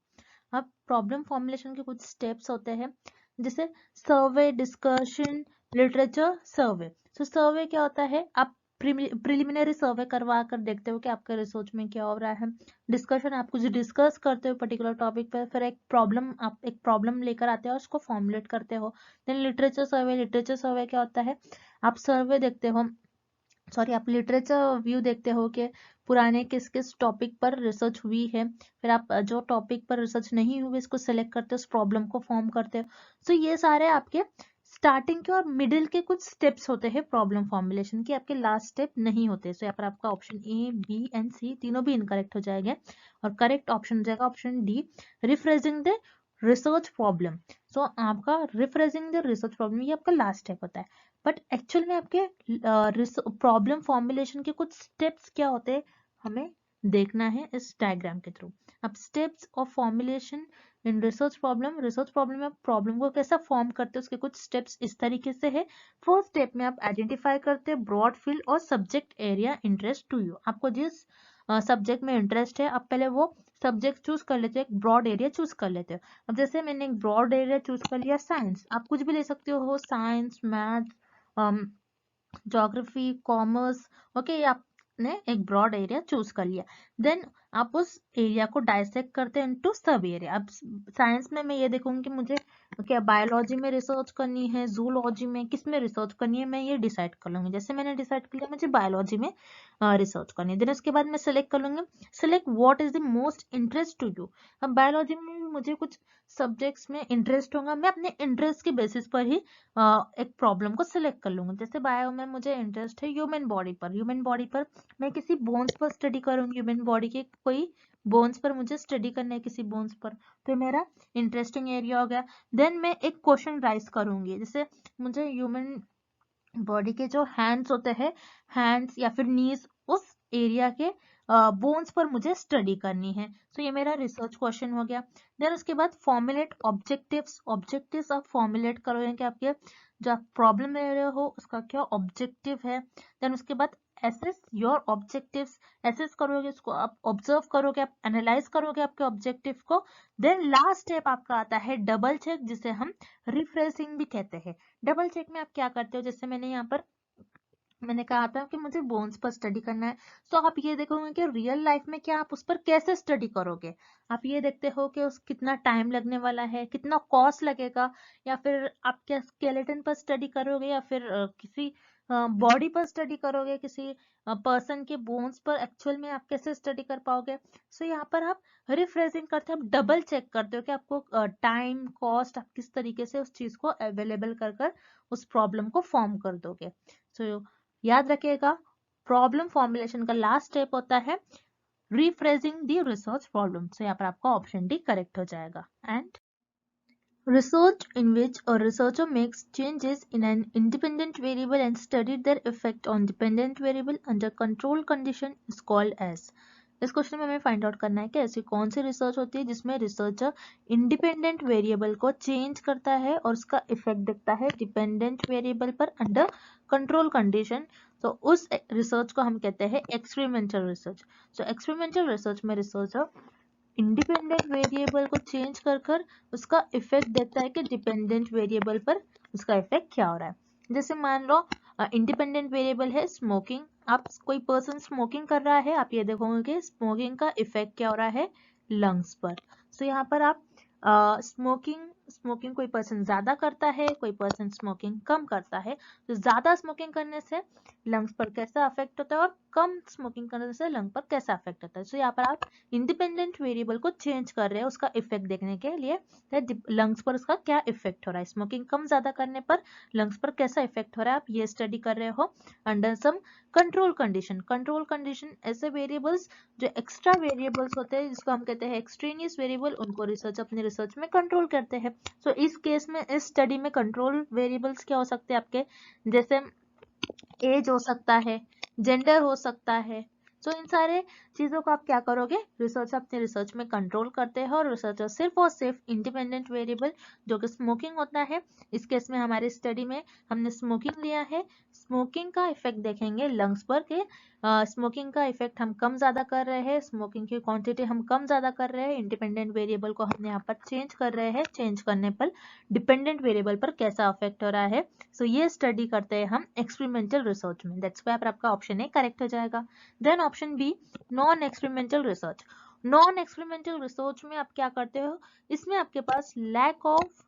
Speaker 1: अब प्रॉब्लम फॉर्मुलेशन के कुछ स्टेप्स होते हैं, जैसे सर्वे, डिस्कशन, लिटरेचर, सर्वे। तो सर्वे क्या होता है, आप प्रिलिमिनरी सर्वे करवा कर देखते हो कि आपके रिसर्च में क्या हो रहा है। डिस्कशन, आप कुछ डिस्कस करते हो पर्टिकुलर टॉपिक पर, फिर आप एक प्रॉब्लम लेकर आते हो, उसको फॉर्मुलेट करते हो। देन लिटरेचर सर्वे, लिटरेचर सर्वे क्या होता है, आप सर्वे देखते हो, आप लिटरेचर व्यू देखते हो कि पुराने किस किस टॉपिक पर रिसर्च हुई है। फिर आप जो टॉपिक पर रिसर्च नहीं हुई इसको सिलेक्ट करते हो, उस प्रॉब्लम को फॉर्म करते हो। सो ये सारे आपके स्टार्टिंग के और मिडिल के कुछ स्टेप्स होते हैं प्रॉब्लम फॉर्मुलेशन के, आपके लास्ट स्टेप नहीं होते। सो यहाँ पर आपका option A, B and C तीनों भी इनकरेक्ट हो जाएंगे और करेक्ट ऑप्शन हो जाएगा option D, rephrasing the research problem. So आपका रिफ्रेजिंग द रिसर्च प्रॉब्लम ये आपका लास्ट स्टेप होता है। बट एक्चुअल में आपके प्रॉब्लम फॉर्मुलेशन के कुछ स्टेप्स क्या होते हैं हमें देखना है इस डायग्राम के थ्रू। अब steps of formulation in research problem में प्रॉब्लम को कैसा फॉर्म करते हैं उसके कुछ स्टेप्स इस तरीके से है। फर्स्ट स्टेप में आप आइडेंटिफाई करते हैं ब्रॉड फील्ड और subject area interest to you. आपको जिस सब्जेक्ट में इंटरेस्ट है आप पहले वो सब्जेक्ट चूज कर लेते हो, एक ब्रॉड एरिया चूज कर लेते हो। अब जैसे मैंने एक ब्रॉड एरिया चूज कर लिया साइंस, आप कुछ भी ले सकते हो, science, math, geography, commerce. Okay, आपने एक ब्रॉड एरिया चूज कर लिया। देन आप उस एरिया को डाइसेक्ट करते हैं इनटू सब एरिया। अब साइंस में मैं ये देखूंगी कि मुझे क्या बायोलॉजी में रिसर्च करनी है, जूलॉजी में, किस में रिसर्च करनी है, मैं ये डिसाइड कर लूंगी। जैसे मैंने डिसाइड कर लिया मुझे बायोलॉजी में रिसर्च करनी है, देन उसके बाद मैं सिलेक्ट कर लूंगी, select what is the most interest to you. अब बायोलॉजी में मुझे कुछ सब्जेक्ट्स में इंटरेस्ट होगा, मैं अपने इंटरेस्ट के बेसिस पर ही एक प्रॉब्लम को सिलेक्ट कर लूंगी। जैसे बायो में मुझे इंटरेस्ट है ह्यूमन बॉडी पर, मैं किसी बोन्स पर स्टडी करूंगी, ह्यूमन बॉडी के कोई बोन्स पर मुझे स्टडी करना है, किसी बोन्स पर, तो मेरा इंटरेस्टिंग एरिया हो गया। देन मैं एक क्वेश्चन राइज करूंगी, जैसे मुझे ह्यूमन बॉडी के जो हैंड्स होते हैं, हैंड्स या फिर नीज, उस एरिया के बोन्स पर मुझे स्टडी करनी है। तो ये मेरा रिसर्च क्वेश्चन हो गया। देन उसके बाद फॉर्मुलेट ऑब्जेक्टिव्स आप फॉर्मुलेट करोगे कि आपके जो आप प्रॉब्लम ले रहे हो उसका क्या ऑब्जेक्टिव है। देन उसके बाद एसेस योर ऑब्जेक्टिव्स, एसेस करोगे उसको, आप ऑब्जर्व करोगे, आप एनालाइज करोगे आपके ऑब्जेक्टिव को। देन लास्ट स्टेप आपका आता है डबल चेक, जिसे हम रिफ्रेशिंग भी कहते हैं। डबल चेक में आप क्या करते हो, जैसे मैंने कहा था कि मुझे बोन्स पर स्टडी करना है, तो आप ये देखोगे कि रियल लाइफ में क्या आप उस पर कैसे स्टडी करोगे। आप ये देखते हो कि उस कितना टाइम लगने वाला है, कितना कॉस्ट लगेगा, या फिर आप क्या स्केलेटन पर स्टडी करोगे, या फिर किसी बॉडी पर स्टडी करोगे, किसी पर्सन के बोन्स पर एक्चुअल में आप कैसे स्टडी कर पाओगे। सो यहाँ पर आप रिफ्रेशिंग करते हो, आप डबल चेक करते हो कि आपको टाइम, कॉस्ट, आप किस तरीके से उस चीज को अवेलेबल कर उस प्रॉब्लम को फॉर्म कर दोगे। सो याद रखिएगा, प्रॉब्लम फॉर्मुलेशन का लास्ट स्टेप होता है रिफ्रेजिंग द रिसर्च प्रॉब्लम। सो यहाँ पर आपका ऑप्शन डी करेक्ट हो जाएगा। And research in which a researcher makes changes in an independent variable and studied their effect on dependent variable under control condition is called as। इस question में हमें find out करना है कि ऐसी कौन सी रिसर्च होती है जिसमें रिसर्चर इंडिपेंडेंट वेरिएबल को चेंज करता है और उसका इफेक्ट दिखता है डिपेंडेंट वेरिएबल पर अंडर कंट्रोल कंडीशन। तो उस रिसर्च को हम कहते हैं एक्सपेरिमेंटल रिसर्च। सो एक्सपेरिमेंटल रिसर्च में रिसर्चर इंडिपेंडेंट वेरिएबल को चेंज कर उसका इफेक्ट देखता है कि डिपेंडेंट वेरिएबल पर उसका इफेक्ट क्या हो रहा है। जैसे मान लो इंडिपेंडेंट वेरिएबल है स्मोकिंग, आप कोई पर्सन स्मोकिंग कर रहा है, आप ये देखोगे कि स्मोकिंग का इफेक्ट क्या हो रहा है लंग्स पर। सो यहाँ पर आप स्मोकिंग कोई पर्सन ज्यादा करता है, कोई पर्सन स्मोकिंग कम करता है, तो ज्यादा स्मोकिंग करने से लंग्स पर कैसा अफेक्ट होता है और कम स्मोकिंग करने से लंग पर कैसा अफेक्ट होता है। सो यहाँ पर आप इंडिपेंडेंट वेरिएबल को चेंज कर रहे हैं उसका इफेक्ट देखने के लिए, लंग्स पर उसका क्या इफेक्ट हो रहा है, स्मोकिंग कम ज्यादा करने पर लंग्स पर कैसा इफेक्ट हो रहा है, आप ये स्टडी कर रहे हो under some control condition. Control condition ऐसे वेरिएबल्स जो एक्स्ट्रा वेरिएबल्स होते हैं जिसको हम कहते हैं एक्सट्रेनियस वेरिएबल, उनको रिसर्च अपने रिसर्च में कंट्रोल करते हैं। सो इस केस में इस स्टडी में कंट्रोल वेरिएबल्स क्या हो सकते हैं आपके, जैसे एज हो सकता है, जेंडर हो सकता है। सो इन सारे चीजों को आप क्या करोगे, रिसर्च अपने रिसर्च में कंट्रोल करते हैं और रिसर्चर सिर्फ और सिर्फ इंडिपेंडेंट वेरिएबल जो कि स्मोकिंग होता है, इस केस में हमारे स्टडी में हमने स्मोकिंग लिया है, स्मोकिंग का इफेक्ट देखेंगे लंग्स पर के स्मोकिंग का इफेक्ट हम कम ज्यादा कर रहे हैं, स्मोकिंग की क्वांटिटी हम कम ज्यादा कर रहे हैं, इंडिपेंडेंट वेरिएबल को हम यहाँ पर चेंज कर रहे हैं, चेंज करने पर डिपेंडेंट वेरिएबल पर कैसा अफेक्ट हो रहा है। सो ये स्टडी करते हैं हम एक्सपेरिमेंटल रिसर्च में। दैट्स व्हाई आपका ऑप्शन ए करेक्ट हो जाएगा। Then option B non experimental research. Non experimental research में आप क्या करते हो, इसमें आपके पास लैक ऑफ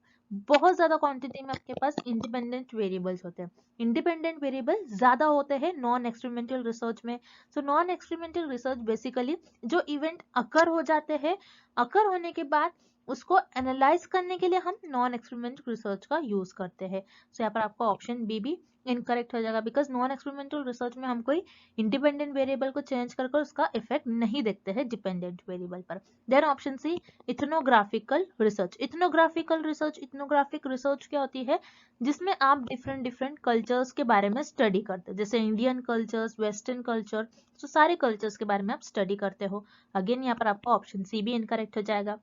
Speaker 1: बहुत ज्यादा क्वांटिटी में आपके पास इंडिपेंडेंट वेरिएबल्स होते हैं, इंडिपेंडेंट वेरिएबल ज्यादा होते हैं नॉन एक्सपेरिमेंटल रिसर्च में। So non experimental research basically जो इवेंट अकर हो जाते हैं, अकर होने के बाद उसको एनालाइज करने के लिए हम नॉन एक्सपेरिमेंटल रिसर्च का यूज करते हैं। सो यहाँ पर आपका ऑप्शन बी भी इनकरेक्ट हो जाएगा, बिकॉज नॉन एक्सपेरिमेंटल रिसर्च में हम कोई इंडिपेंडेंट वेरिएबल को चेंज कर उसका इफेक्ट नहीं देखते हैं डिपेंडेंट वेरिएबल पर। Then option C ethnographical research. Ethnographical research, ethnographic research क्या होती है, जिसमें आप डिफरेंट डिफरेंट कल्चर्स के बारे में स्टडी करते हैं, जैसे इंडियन कल्चर्स, वेस्टर्न कल्चर, तो सारे कल्चर्स के बारे में आप स्टडी करते हो। अगेन यहाँ पर आपका ऑप्शन सी भी इनकरेक्ट हो जाएगा।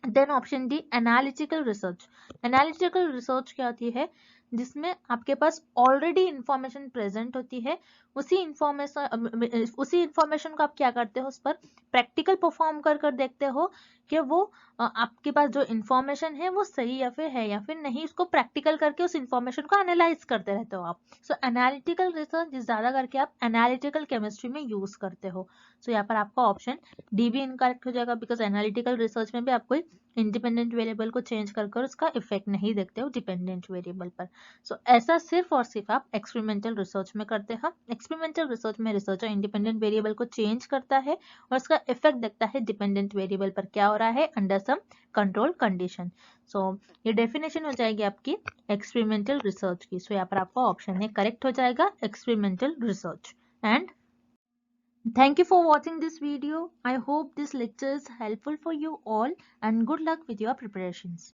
Speaker 1: Then option D analytical research. Analytical research क्या होती है, जिसमें आपके पास ऑलरेडी इंफॉर्मेशन प्रेजेंट होती है, उसी इंफॉर्मेशन को आप क्या करते हो, उस पर प्रैक्टिकल परफॉर्म कर देखते हो कि वो आपके पास जो इंफॉर्मेशन है वो सही या फिर नहीं, उसको प्रैक्टिकल करके उस इंफॉर्मेशन को एनालाइज करते रहते हो आप। सो एनालिटिकल रिसर्च ज्यादा करके आप एनालिटिकल केमिस्ट्री में यूज करते हो। सो यहाँ पर आपका ऑप्शन डी भी इनकरेक्ट हो जाएगा, बिकॉज एनालिटिकल रिसर्च में भी आप कोई इंडिपेंडेंट वेरिएबल को चेंज कर उसका इफेक्ट नहीं देखते हो डिपेंडेंट वेरिएबल पर। सो ऐसा सिर्फ और सिर्फ आप एक्सपेरिमेंटल रिसर्च में करते हैं। एक्सपेरिमेंटल रिसर्च में रिसर्चर इंडिपेंडेंट वेरिएबल को चेंज करता है और उसका इफेक्ट देखता है डिपेंडेंट वेरिएबल पर क्या हो रहा है अंडर सम कंट्रोल कंडीशन। सो ये डेफिनेशन हो जाएगी आपकी एक्सपेरिमेंटल रिसर्च की। सो यहाँ पर आपका ऑप्शन है करेक्ट हो जाएगा experimental research. And thank you for watching this video. I hope this lecture is helpful for you all and good luck with your preparations.